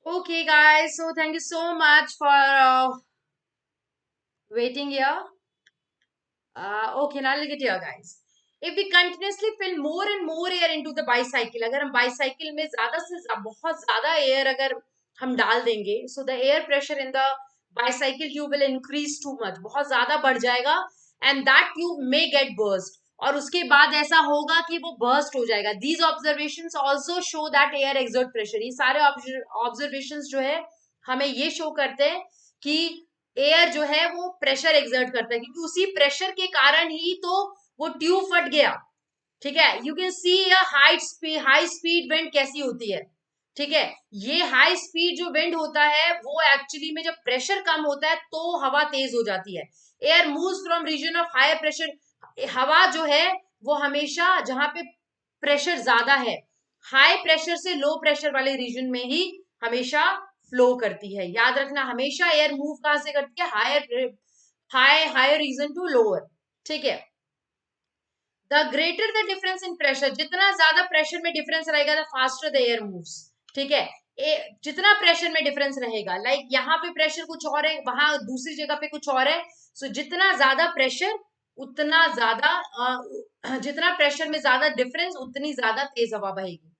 Okay, guys. So thank you so much for waiting here. Okay, now look at here, guys. If we continuously fill more and more air into the bicycle, अगर हम bicycle में ज़्यादा से बहुत ज़्यादा air अगर हम डाल देंगे, so the air pressure in the bicycle tube will increase too much, बहुत ज़्यादा बढ़ जाएगा, and that tube may get burst. और उसके बाद ऐसा होगा कि वो burst हो जाएगा. These observations also show that air exert pressure. ये सारे observations जो है हमें ये show करते हैं कि एयर जो है वो प्रेशर एक्सर्ट करता है, क्योंकि उसी प्रेशर के कारण ही तो वो ट्यूब फट गया. ठीक है, you can C high speed wind कैसी होती है. ठीक है, ये हाई स्पीड जो विंड होता है वो एक्चुअली में जब प्रेशर कम होता है तो हवा तेज हो जाती है. Air moves from region of higher pressure. हवा जो है वो हमेशा जहां पे प्रेशर ज्यादा है, हाई प्रेशर से लो प्रेशर वाले रीजन में ही हमेशा फ्लो करती है. याद रखना, हमेशा एयर मूव कहां से करती है, हायर रीजन टू लोअर. ठीक है, the greater the difference in pressure, जितना ज्यादा प्रेशर में डिफरेंस रहेगा the faster the air moves. ठीक है, जितना प्रेशर में डिफरेंस रहेगा, लाइक यहाँ पे प्रेशर कुछ और है, वहां दूसरी जगह पे कुछ और है. सो जितना ज्यादा प्रेशर उतना ज्यादा जितना प्रेशर में ज्यादा डिफरेंस उतनी ज्यादा तेज हवा बहेगी.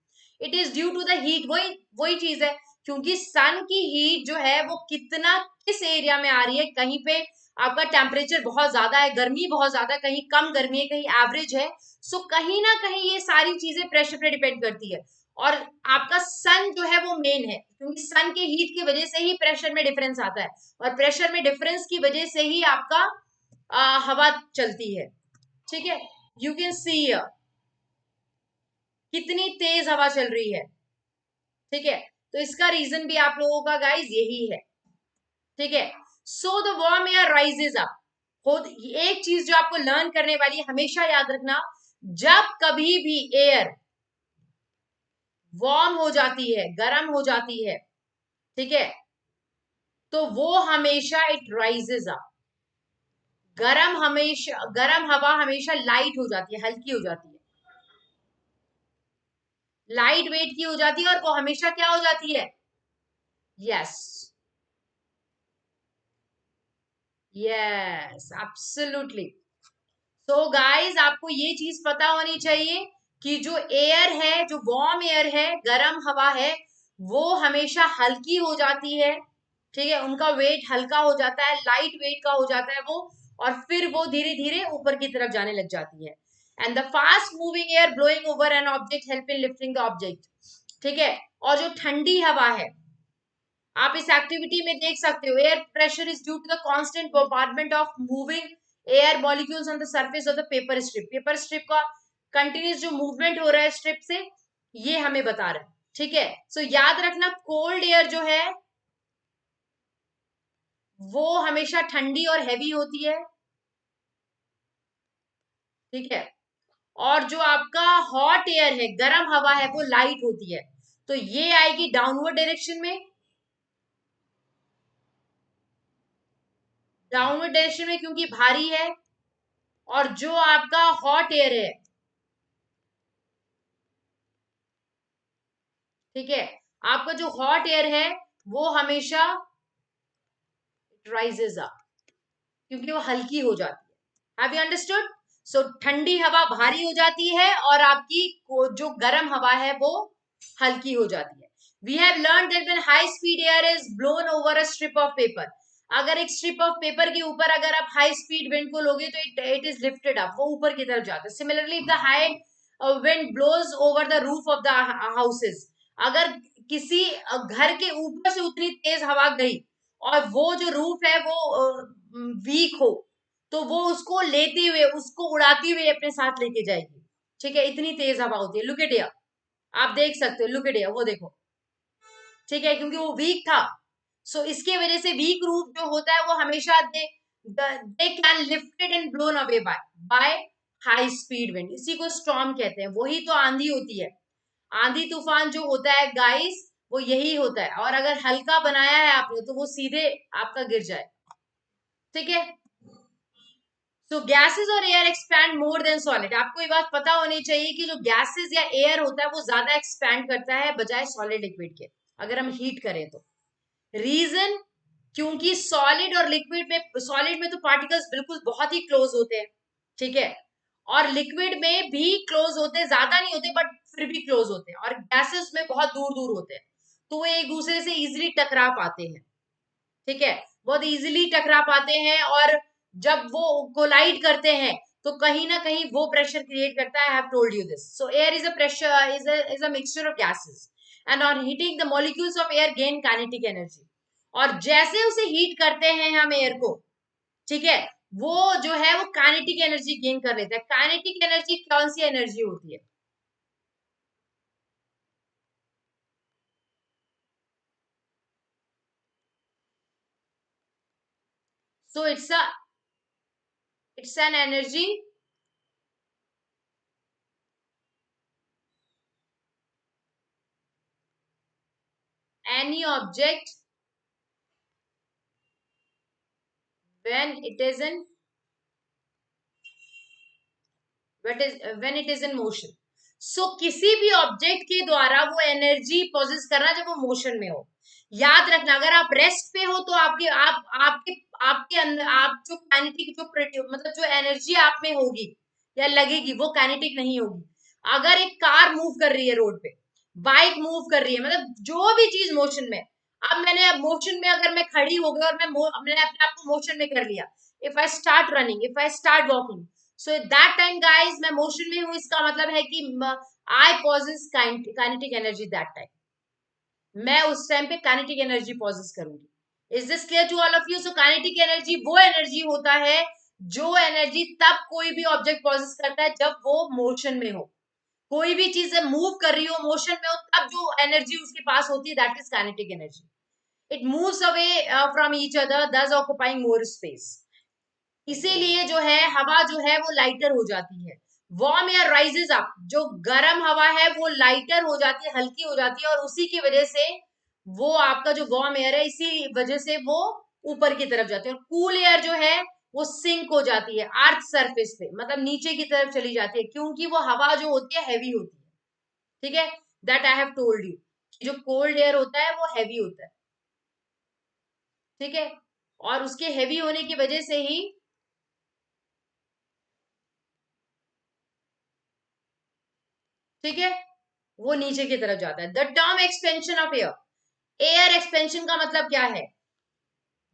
It is due to the heat. वही वही चीज है, क्योंकि सन की हीट जो है वो कितना किस एरिया में आ रही है. कहीं पे आपका टेम्परेचर बहुत ज्यादा है, गर्मी बहुत ज्यादा है, कहीं कम गर्मी है, कहीं एवरेज है. सो कहीं ना कहीं ये सारी चीजें प्रेशर पे डिपेंड करती है. और आपका सन जो है वो मेन है, क्योंकि सन के हीट की वजह से ही प्रेशर में डिफरेंस आता है, और प्रेशर में डिफरेंस की वजह से ही आपका हवा चलती है. ठीक है, यू कैन सी कितनी तेज हवा चल रही है. ठीक है, तो इसका रीजन भी आप लोगों का गाइस यही है. ठीक है, so the warm air rises up. एक चीज जो आपको लर्न करने वाली है, हमेशा याद रखना, जब कभी भी एयर वार्म हो जाती है, गर्म हो जाती है, ठीक है, तो वो हमेशा इट राइजेस अप. गर्म हवा हमेशा लाइट हो जाती है, हल्की हो जाती है, लाइट वेट की हो जाती है, और वो हमेशा क्या हो जाती है. Yes, yes, absolutely. तो गाइस आपको ये चीज पता होनी चाहिए कि जो एयर है, जो वार्म एयर है, गर्म हवा है, वो हमेशा हल्की हो जाती है. ठीक है, उनका वेट हल्का हो जाता है, लाइट वेट का हो जाता है वो, और फिर वो धीरे धीरे ऊपर की तरफ जाने लग जाती है. And the fast moving air blowing over an object help in lifting the object. ठीक है, और जो ठंडी हवा है, आप इस एक्टिविटी में देख सकते हो, air pressure is due to the constant bombardment of moving air molecules on the surface of the paper strip. Paper strip का कंटिन्यूस जो मूवमेंट हो रहा है स्ट्रिप से, ये हमें बता रहा है. ठीक है, सो याद रखना, कोल्ड एयर जो है वो हमेशा ठंडी और हैवी होती है. ठीक है, और जो आपका हॉट एयर है, गर्म हवा है, वो लाइट होती है. तो ये आएगी डाउनवर्ड डायरेक्शन में, डाउनवर्ड डायरेक्शन में क्योंकि भारी है. और जो आपका हॉट एयर है, ठीक है, आपका जो हॉट एयर है वो हमेशा राइजेस अप, क्योंकि वो हल्की हो जाती है. Have you understood? सो ठंडी हवा भारी हो जाती है, और आपकी जो गर्म हवा है वो हल्की हो जाती है. We have learn that when high speed air is blown over a strip of paper. अगर एक स्ट्रिप ऑफ पेपर के ऊपर अगर आप हाई स्पीड विंड को लोगे तो इट इज लिफ्टेड अप, वो ऊपर की तरफ जाता है. Similarly if the high wind blows over the roof of the houses, अगर किसी घर के ऊपर से उतनी तेज हवा गई और वो जो रूफ है वो वीक हो, तो वो उसको लेते हुए, उसको उड़ाती हुए अपने साथ लेके जाएगी. ठीक है, इतनी तेज हवा होती है. लुक एट हियर, आप देख सकते हो, लुक एट हियर, वो देखो. ठीक है, क्योंकि वो वीक था, सो इसके वजह से वीक रूफ जो होता है वो हमेशा they can lifted and blown away by high speed wind, इसी को स्टॉर्म कहते हैं, वही तो आंधी होती है। आंधी तूफान जो होता है गाइस, वो यही होता है, और अगर हल्का बनाया है आपने तो वो सीधे आपका गिर जाए। ठीक है, सो गैसेस और air expand more than solid. आपको ये बात पता होनी चाहिए कि जो गैसेस या एयर होता है वो ज्यादा एक्सपैंड करता है बजाय सॉलिड लिक्विड के, अगर हम हीट करें तो। रीजन, क्योंकि सॉलिड और लिक्विड में, सॉलिड में तो पार्टिकल्स बिल्कुल बहुत ही क्लोज होते हैं, ठीक है, और लिक्विड में भी क्लोज होते हैं, ज्यादा नहीं होते बट फिर भी क्लोज होते हैं, और गैसेस में बहुत दूर दूर होते हैं, तो वो एक दूसरे से इजिली टकरा पाते हैं। ठीक है, बहुत इजिली टकरा पाते हैं, और जब वो कोलाइड करते हैं तो कहीं ना कहीं वो प्रेशर क्रिएट करता है। I have told you this. So air is a pressure, is a mixture of gases, and on heating the molecules of air gain kinetic energy. और जैसे उसे हीट करते हैं हम एयर को, ठीक है, वो जो है वो काइनेटिक एनर्जी गेन कर लेता है। काइनेटिक एनर्जी कौन सी एनर्जी होती है? So it's an energy, any object when it is in when it is in motion। सो किसी भी ऑब्जेक्ट के द्वारा वो एनर्जी पोजेस करना जब वो मोशन में हो। याद रखना, अगर आप रेस्ट पे हो तो आपके आपके अंदर आप जो काइनेटिक मतलब जो एनर्जी आप में होगी या लगेगी वो काइनेटिक नहीं होगी। अगर एक कार मूव कर रही है रोड पे, बाइक मूव कर रही है, मतलब जो भी चीज मोशन में, अब मैंने मोशन में अगर मैं खड़ी हो गई और मैंने अपने आप को मोशन में कर लिया, if I start running, if I start walking, so that time guys मैं मोशन में हूं, इसका मतलब है कि I possess kinetic energy that time, मैं उस टाइम पे काइनेटिक एनर्जी पॉजेस करूंगी। Is this clear to all of you? So kinetic energy वो एनर्जी होता है, जो एनर्जी तब कोई भी ऑब्जेक्ट पॉजेस करता है जब वो मोशन में हो। कोई भी चीज मूव कर रही हो, मोशन में हो, तब जो एनर्जी उसके पास होती है that is kinetic energy. It moves away from each other, दस ऑक्युपाइंग मोर स्पेस। इसीलिए जो है हवा जो है वो लाइटर हो जाती है। वार्म एयर राइजेस अप, जो गर्म हवा है वो लाइटर हो जाती है, हल्की हो जाती है, और उसी की वजह से वो आपका जो वार्म एयर है, इसी वजह से वो ऊपर की तरफ जाती है। और कूल एयर जो है वो सिंक हो जाती है अर्थ सरफेस पे, मतलब नीचे की तरफ चली जाती है, क्योंकि वो हवा जो होती है हैवी होती है। ठीक है, that I have told you, जो कोल्ड एयर होता है वो हैवी होता है। ठीक है, और उसके हैवी होने की वजह से ही, ठीक है, वो नीचे की तरफ जाता है। The term expansion of air, air expansion का मतलब क्या है?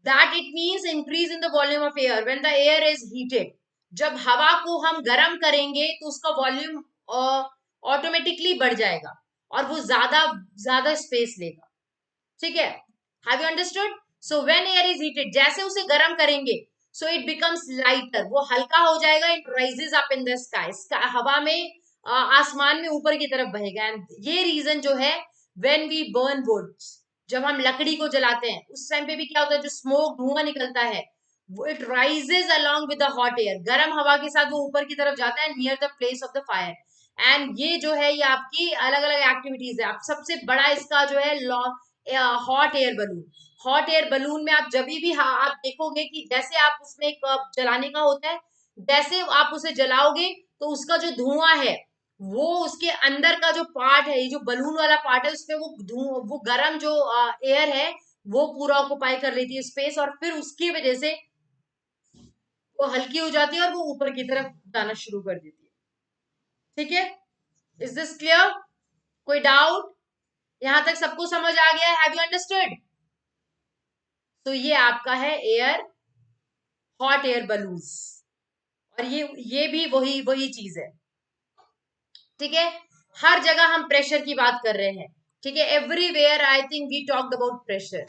That it means increase in the volume of air when the air is heated. जब हवा को हम गर्म करेंगे तो उसका वॉल्यूम ऑटोमेटिकली बढ़ जाएगा, और वो ज्यादा ज्यादा स्पेस लेगा। ठीक है, have you understood? So when air is heated, जैसे उसे गर्म करेंगे, सो इट बिकम्स लाइटर, वो हल्का हो जाएगा। It rises up in the sky, हवा में आसमान में ऊपर की तरफ बहेगा। एंड ये रीजन जो है, व्हेन वी बर्न वुड्स, जब हम लकड़ी को जलाते हैं उस टाइम पे भी क्या होता है, जो स्मोक धुआं निकलता है, वो it rises along with the hot air, गर्म हवा के साथ वो ऊपर की तरफ जाता है near the place of the fire. And ये जो है ये आपकी अलग अलग एक्टिविटीज है। आप सबसे बड़ा इसका जो है hot air balloon, hot air balloon में आप जब भी आप देखोगे कि जैसे आप उसमें एक जलाने का होता है, जैसे आप उसे जलाओगे तो उसका जो धुआं है, वो उसके अंदर का जो पार्ट है, ये जो बलून वाला पार्ट है, उसमें वो गर्म जो एयर है वो पूरा ऑक्युपाई कर लेती है स्पेस, और फिर उसकी वजह से वो हल्की हो जाती है और वो ऊपर की तरफ जाना शुरू कर देती है। ठीक है, इज दिस क्लियर? कोई डाउट? यहां तक सबको समझ आ गया? Have you understood? तो ये आपका है एयर, हॉट एयर बलून्स, और ये भी वही वही चीज है। ठीक है, हर जगह हम प्रेशर की बात कर रहे हैं। ठीक है, everywhere I think we talked about pressure,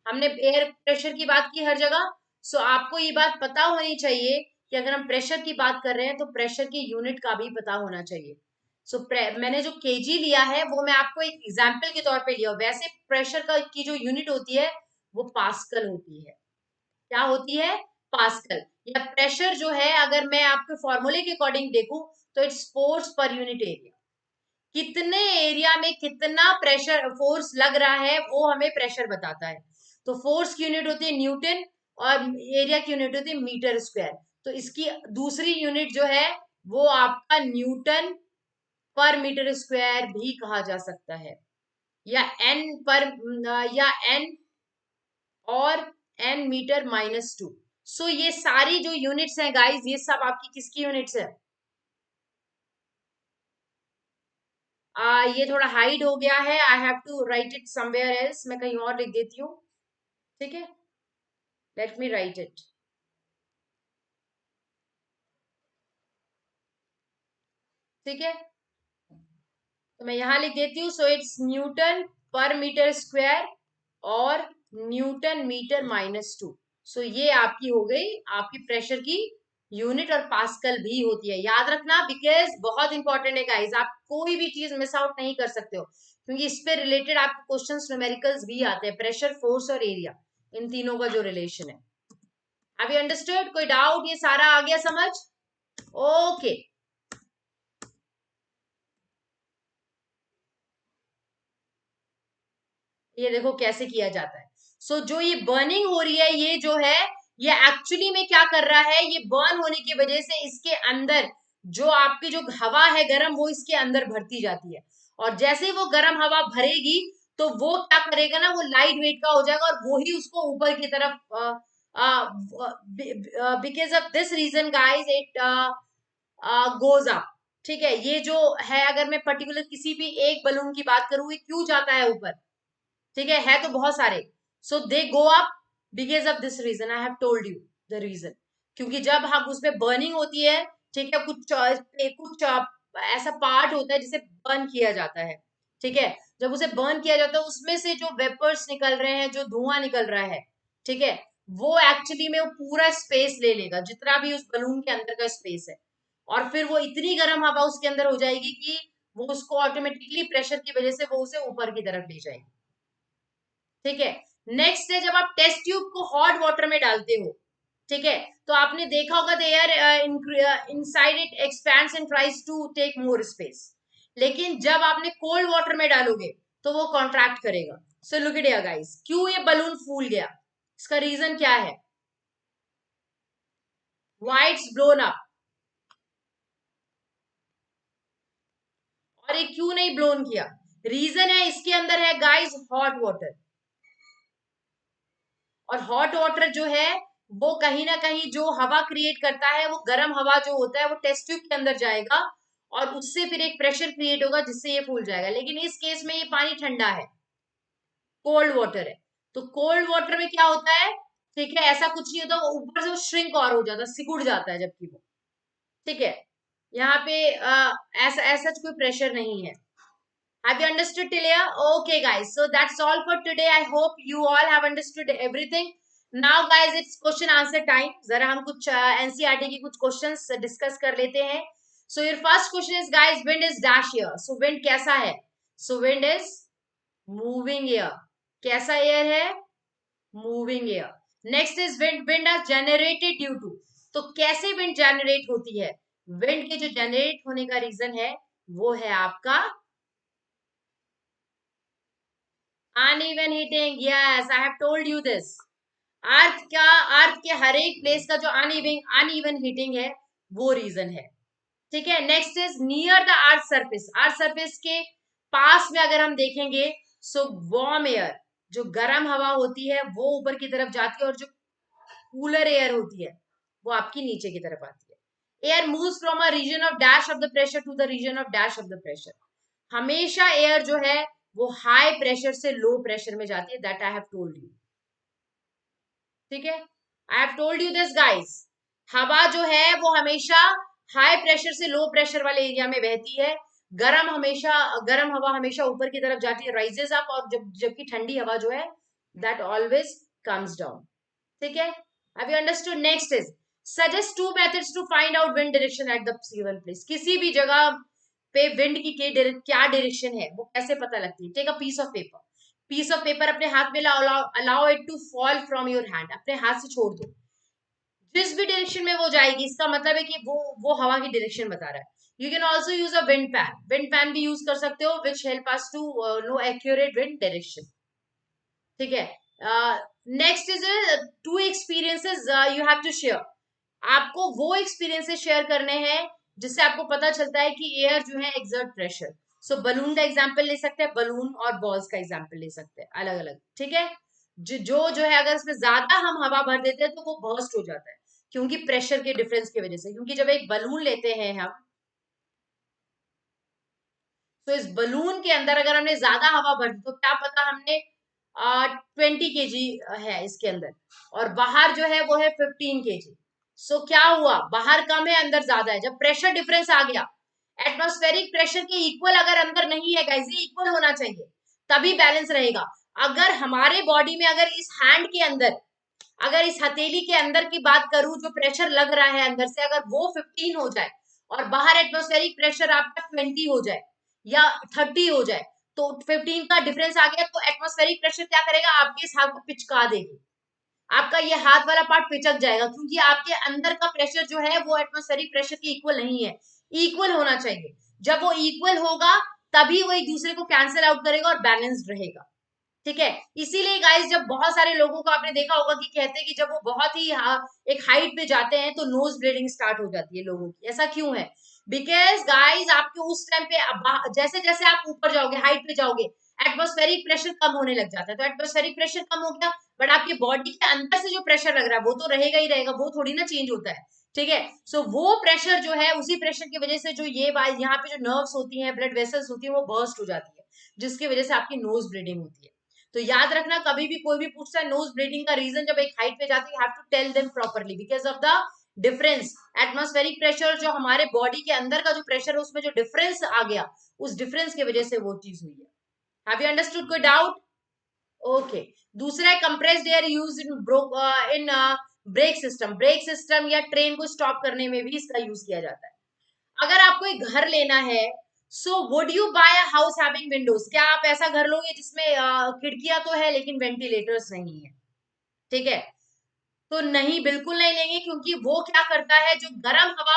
हमने एयर प्रेशर की बात की हर जगह। सो आपको ये बात पता होनी चाहिए कि अगर हम प्रेशर की बात कर रहे हैं तो प्रेशर की यूनिट का भी पता होना चाहिए। सो मैंने जो केजी लिया है वो मैं आपको एक एग्जाम्पल के तौर पे लिया, वैसे प्रेशर का की जो यूनिट होती है वो पास्कल होती है। क्या होती है? पास्कल। या प्रेशर जो है अगर मैं आपके फॉर्मूले के अकॉर्डिंग देखूं तो its force per unit area. कितने एरिया में कितना प्रेशर फोर्स लग रहा है वो हमें प्रेशर बताता है। तो फोर्स की यूनिट होती है न्यूटन और एरिया की यूनिट होती है मीटर स्क्वायर। तो इसकी दूसरी यूनिट जो है वो आपका न्यूटन पर मीटर स्क्वायर भी कहा जा सकता है, या एन पर या एन और एन मीटर -2। सो ये सारी जो यूनिट्स हैं गाइस ये सब आपकी किसकी यूनिट्स है? ये थोड़ा हाइड हो गया है, I have to write it somewhere else, मैं कहीं और लिख देती हूँ। ठीक है, लेट मी राइट इट। ठीक है, तो मैं यहां लिख देती हूँ। सो इट्स न्यूटन पर मीटर स्क्वायर और न्यूटन मीटर -2। सो ये आपकी हो गई आपकी प्रेशर की यूनिट, और पास्कल भी होती है, याद रखना, बिकॉज बहुत इंपॉर्टेंट है गाइस। आप कोई भी चीज मिस आउट नहीं कर सकते हो, क्योंकि इस पे रिलेटेड आपके क्वेश्चंस न्यूमेरिकल्स भी आते हैं, प्रेशर, फोर्स और एरिया, इन तीनों का जो रिलेशन है। Have you understood? कोई डाउट? ये सारा आ गया समझ? ओके। ये देखो कैसे किया जाता है। सो जो ये बर्निंग हो रही है ये जो है ये एक्चुअली में क्या कर रहा है, ये बर्न होने की वजह से इसके अंदर जो आपकी जो हवा है गर्म वो इसके अंदर भरती जाती है, और जैसे ही वो गर्म हवा भरेगी तो वो क्या करेगा ना, वो लाइट वेट का हो जाएगा और वो ही उसको ऊपर की तरफ because of this reason guys it goes up. ठीक है, ये जो है अगर मैं पर्टिकुलर किसी भी एक बलून की बात करूं ये क्यों जाता है ऊपर, ठीक है तो बहुत सारे। So they go up because of this reason, I have told you the reason. क्योंकि जब हम उसमें बर्निंग होती है, ठीक है, कुछ ऐसा पार्ट होता है जिसे बर्न किया जाता है। ठीक है, जब उसे बर्न किया जाता है उसमें से जो वेपर्स निकल रहे हैं, जो धुआं निकल रहा है, ठीक है, वो एक्चुअली में वो पूरा स्पेस ले लेगा जितना भी उस बलून के अंदर का स्पेस है, और फिर वो इतनी गर्म हवा उसके अंदर हो जाएगी कि वो उसको ऑटोमेटिकली प्रेशर की वजह से वो उसे ऊपर की तरफ ले जाएगी। ठीक है, नेक्स्ट है जब आप टेस्ट ट्यूब को हॉट वाटर में डालते हो, ठीक है, तो आपने देखा होगा the air inside it expands and tries to take more space. लेकिन जब आपने कोल्ड वाटर में डालोगे तो वो कॉन्ट्रैक्ट करेगा। So look it here guys, क्यों ये बलून फूल गया, इसका रीजन क्या है? व्हाई इट्स ब्लोन अप, और ये क्यों नहीं ब्लोन किया? रीजन है इसके अंदर है गाइस हॉट वाटर, और हॉट वाटर जो है वो कहीं ना कहीं जो हवा क्रिएट करता है, वो गर्म हवा जो होता है वो टेस्ट ट्यूब के अंदर जाएगा और उससे फिर एक प्रेशर क्रिएट होगा जिससे ये फूल जाएगा। लेकिन इस केस में ये पानी ठंडा है, कोल्ड वाटर है, तो कोल्ड वाटर में क्या होता है, ठीक है, ऐसा कुछ नहीं होता, वो ऊपर से वो श्रिंक और हो जाता है, सिकुड़ जाता है, जबकि वो, ठीक है, यहाँ पे ऐसा ऐसा कोई प्रेशर नहीं है। Have you understood till here? Okay, guys. So that's all for today. I hope you all have understood everything. Now, guys, it's question answer time. जरा हम कुछ NCERT की कुछ questions discuss कर लेते हैं. So your first question is, guys, wind is dash here. So wind कैसा है? So wind is moving air. कैसा air है? Moving air. Next is wind is generated due to. तो कैसे wind generate होती है? Wind के जो generate होने का reason है वो है आपका uneven heating. Yes, I have told you this. अर्थ के हर एक प्लेस का जो अनइवन हीटिंग है वो रीजन है। ठीक है, next is near the earth surface. Earth surface के पास में अगर हम देखेंगे, सो वार्म एयर, जो गर्म हवा होती है वो ऊपर की तरफ जाती है, और जो कूलर एयर होती है वो आपकी नीचे की तरफ आती है। Air moves from a region of dash of the pressure to the region of dash of the pressure. हमेशा एयर जो है वो हाई प्रेशर से लो प्रेशर में जाती है, that I have told you. ठीक है, I have told you this guys. हवा जो है वो हमेशा हाई प्रेशर से लो प्रेशर वाले एरिया में बहती है, गर्म हवा हमेशा ऊपर की तरफ जाती है, राइजेस अप, और जबकि ठंडी हवा जो है दैट ऑलवेज कम्स डाउन। ठीक है, have you understood? Next is suggest two methods to find out wind direction at the given place. किसी भी जगह पे विंड की क्या डायरेक्शन है वो कैसे पता लगती है? Take a piece of paper अपने हाथ में लाओ, allow it to fall from your hand, अपने हाथ से छोड़ दो। जिस भी डायरेक्शन में वो जाएगी, इसका मतलब है कि वो हवा की डायरेक्शन बता रहा है. You can also use a wind fan. Wind fan भी यूज कर सकते हो, which help us to know accurate wind direction. ठीक है. Next is two experiences you have to share. आपको वो एक्सपीरियंसेस शेयर करने हैं जिससे आपको पता चलता है कि एयर जो है एक्सर्ट प्रेशर. सो बलून का एग्जांपल ले सकते हैं, बलून और बॉल्स का एग्जांपल ले सकते हैं अलग अलग. ठीक है. जो है अगर इसमें ज्यादा हम हवा भर देते हैं तो वो बर्स्ट हो जाता है, क्योंकि प्रेशर के डिफरेंस की वजह से. क्योंकि जब एक बलून लेते हैं हम, तो इस बलून के अंदर अगर हमने ज्यादा हवा भर दी तो क्या पता हमने 20 kg है इसके अंदर, और बाहर जो है वो है 15 kg. सो क्या हुआ, बाहर कम है अंदर ज्यादा है. जब प्रेशर डिफरेंस आ गया, एटमॉस्फेरिक प्रेशर के इक्वल अगर अंदर नहीं है गाइस, ये इक्वल होना चाहिए तभी बैलेंस रहेगा. अगर हमारे बॉडी में अगर इस हैंड के अंदर, अगर इस हथेली के अंदर की बात करूं, जो प्रेशर लग रहा है अंदर से, अगर वो 15 हो जाए और बाहर एटमॉस्फेरिक प्रेशर आपका 20 हो जाए या 30 हो जाए, तो 15 का डिफरेंस आ गया, तो एटमॉस्फेरिक प्रेशर क्या करेगा, आपके इस हाथ को पिचका देगी. आपका ये हाथ वाला पार्ट पिचक जाएगा, क्योंकि आपके अंदर का प्रेशर जो है वो एटमॉस्फेरिक प्रेशर के इक्वल नहीं है. इक्वल होना चाहिए. जब वो इक्वल होगा तभी वो एक दूसरे को कैंसिल आउट करेगा और बैलेंस्ड रहेगा. ठीक है. इसीलिए गाइस जब बहुत सारे लोगों को आपने देखा होगा कि कहते हैं कि जब वो बहुत ही एक हाइट पे जाते हैं तो नोज ब्लीडिंग स्टार्ट हो जाती है लोगों की. ऐसा क्यों है? बिकॉज गाइस आपके उस टाइम पे जैसे जैसे आप ऊपर जाओगे, हाइट पे जाओगे, एटमॉस्फेरिक प्रेशर कम होने लग जाता है. तो एटमॉस्फेरिक प्रेशर कम हो गया, बट आपके बॉडी के अंदर से जो प्रेशर लग रहा है वो तो रहेगा ही रहेगा, वो थोड़ी ना चेंज होता है. ठीक है. सो वो प्रेशर जो है, उसी प्रेशर की वजह से जो ये यहाँ पे जो नर्व्स होती हैं, ब्लड वेसल्स होती है, वो बर्स्ट हो जाती है, जिसकी वजह से आपकी नोज ब्लीडिंग होती है. तो याद रखना, कभी भी कोई भी पूछता है नोज ब्लीडिंग का रीजन, जब एक हाइट पे जाती है, have to tell them properly, because of the difference. Atmospheric pressure जो हमारे बॉडी के अंदर का जो प्रेशर है, उसमें जो डिफरेंस आ गया, उस डिफरेंस की वजह से वो चीज हुई है. Have you understood? कोई डाउट? ओके. दूसरा है compressed air use in brake system. Brake system या ट्रेन को स्टॉप करने में भी इसका यूज किया जाता है. अगर आपको एक घर लेना है, so would you buy a house having windows? क्या आप ऐसा घर लोगे जिसमें खिड़कियां तो है लेकिन वेंटिलेटर्स नहीं है? ठीक है. तो नहीं, बिल्कुल नहीं लेंगे, क्योंकि वो क्या करता है, जो गर्म हवा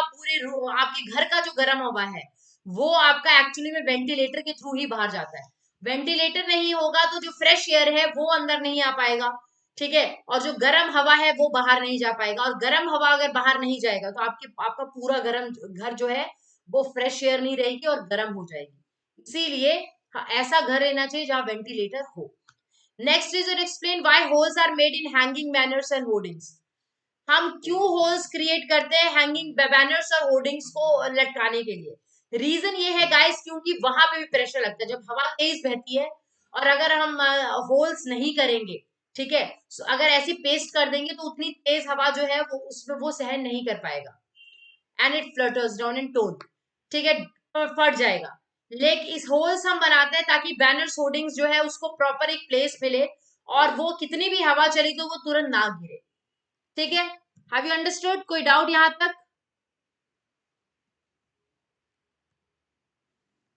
आपके घर का जो गर्म हवा है, वो आपका एक्चुअली में वेंटिलेटर के थ्रू ही बाहर जाता है. वेंटिलेटर नहीं होगा तो जो फ्रेश एयर है वो अंदर नहीं आ पाएगा. ठीक है. और जो गर्म हवा है वो बाहर नहीं जा पाएगा, और गर्म हवा अगर बाहर नहीं जाएगा तो आपका पूरा गर्म घर जो है वो फ्रेश एयर नहीं रहेगी और गर्म हो जाएगी. इसीलिए ऐसा घर रहना चाहिए जहां वेंटिलेटर हो. Next is explain why holes are made in hanging banners and hoardings. हम क्यों होल्स क्रिएट करते हैं हैंगिंग बैनर्स और होर्डिंग्स को लटकाने के लिए? रीजन ये है गाइस, क्योंकि वहां पे भी प्रेशर लगता है जब हवा तेज बहती है, और अगर हम होल्स नहीं करेंगे, ठीक है, so, अगर ऐसी पेस्ट कर देंगे तो उतनी तेज हवा जो है वो उसमें वो सहन नहीं कर पाएगा, and it flutters down in tone. ठीक है. फट जाएगा. लेकिन इस होल्स हम बनाते हैं ताकि बैनर्स होर्डिंग्स जो है उसको प्रॉपर एक प्लेस मिले, और वो कितनी भी हवा चली तो वो तुरंत ना गिरे. ठीक है. Have you understood? कोई डाउट यहां तक?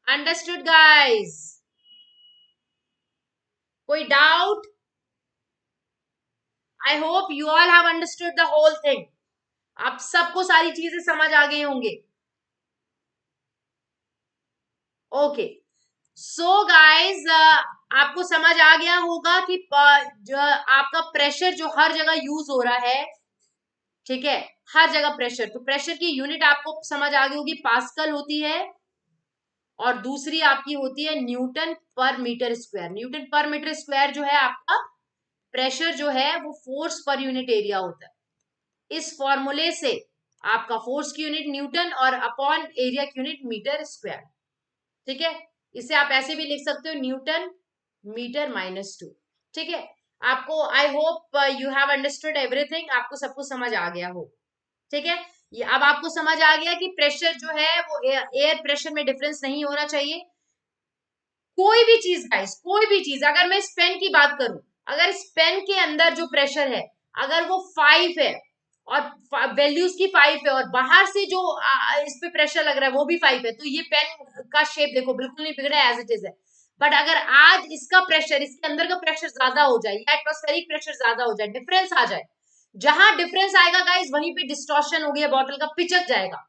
Understood guys? कोई doubt? I hope you all have understood the whole thing. आप सबको सारी चीजें समझ आ गई होंगे. ओके. सो गाइस आपको समझ आ गया होगा कि जो आपका प्रेशर जो हर जगह यूज हो रहा है, ठीक है, हर जगह प्रेशर, तो प्रेशर की यूनिट आपको समझ आ गई होगी, पास्कल होती है, और दूसरी आपकी होती है न्यूटन पर मीटर स्क्वायर. न्यूटन पर मीटर स्क्वायर जो है आपका प्रेशर जो है वो फोर्स पर यूनिट एरिया होता है. इस फॉर्मूले से आपका फोर्स की यूनिट न्यूटन और अपॉन एरिया की यूनिट मीटर स्क्वायर. ठीक है. इसे आप ऐसे भी लिख सकते हो, न्यूटन मीटर -2. ठीक है. आपको आई hope you have understood everything. आपको सब कुछ समझ आ गया हो. ठीक है. ये अब आपको समझ आ गया कि प्रेशर जो है वो एयर प्रेशर में डिफरेंस नहीं होना चाहिए. कोई भी चीज गाइस, कोई भी चीज, अगर मैं इस पेन की बात करूं, अगर इस पेन के अंदर जो प्रेशर है अगर वो 5 है, और वैल्यूज की 5 है, और बाहर से जो इस पे प्रेशर लग रहा है वो भी 5 है, तो ये पेन का शेप देखो बिल्कुल नहीं बिगड़ा, एज इट इज है. बट अगर आज इसका प्रेशर, इसके अंदर का प्रेशर ज्यादा हो जाए या एटमॉस्फेरिक प्रेशर ज्यादा हो जाए, डिफरेंस आ जाए, जहां डिफरेंस आएगा गाइस वहीं पे डिस्टॉर्शन हो गया, बॉटल का पिचक जाएगा।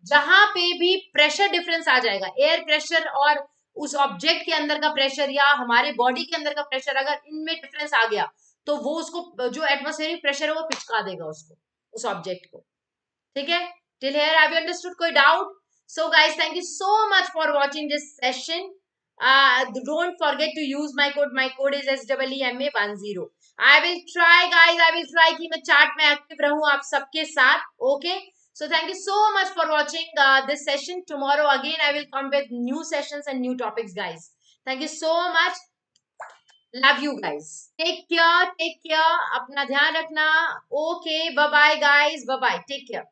जहां पे भी प्रेशर डिफरेंस आ जाएगा, एयर प्रेशर और उस ऑब्जेक्ट के अंदर का प्रेशर या हमारे बॉडी के अंदर का प्रेशर, अगर इनमें डिफरेंस आ गया तो वो उसको जो एटमॉस्फेरिक प्रेशर है वो पिचका देगा उसको, उस ऑब्जेक्ट को। ठीक है, till here have you understood? कोई doubt? So guys thank you so much for watching this session. Don't forget to use my code is SEEMA10। I will try guys, I will try कि मैं chat में active रहूं आप सबके साथ। Okay, so thank you so much for watching this session. Tomorrow again I will come with new sessions and new topics guys. Thank you so much. Love you guys. Take care, take care. अपना ध्यान रखना. Okay, bye bye guys, bye bye, take care.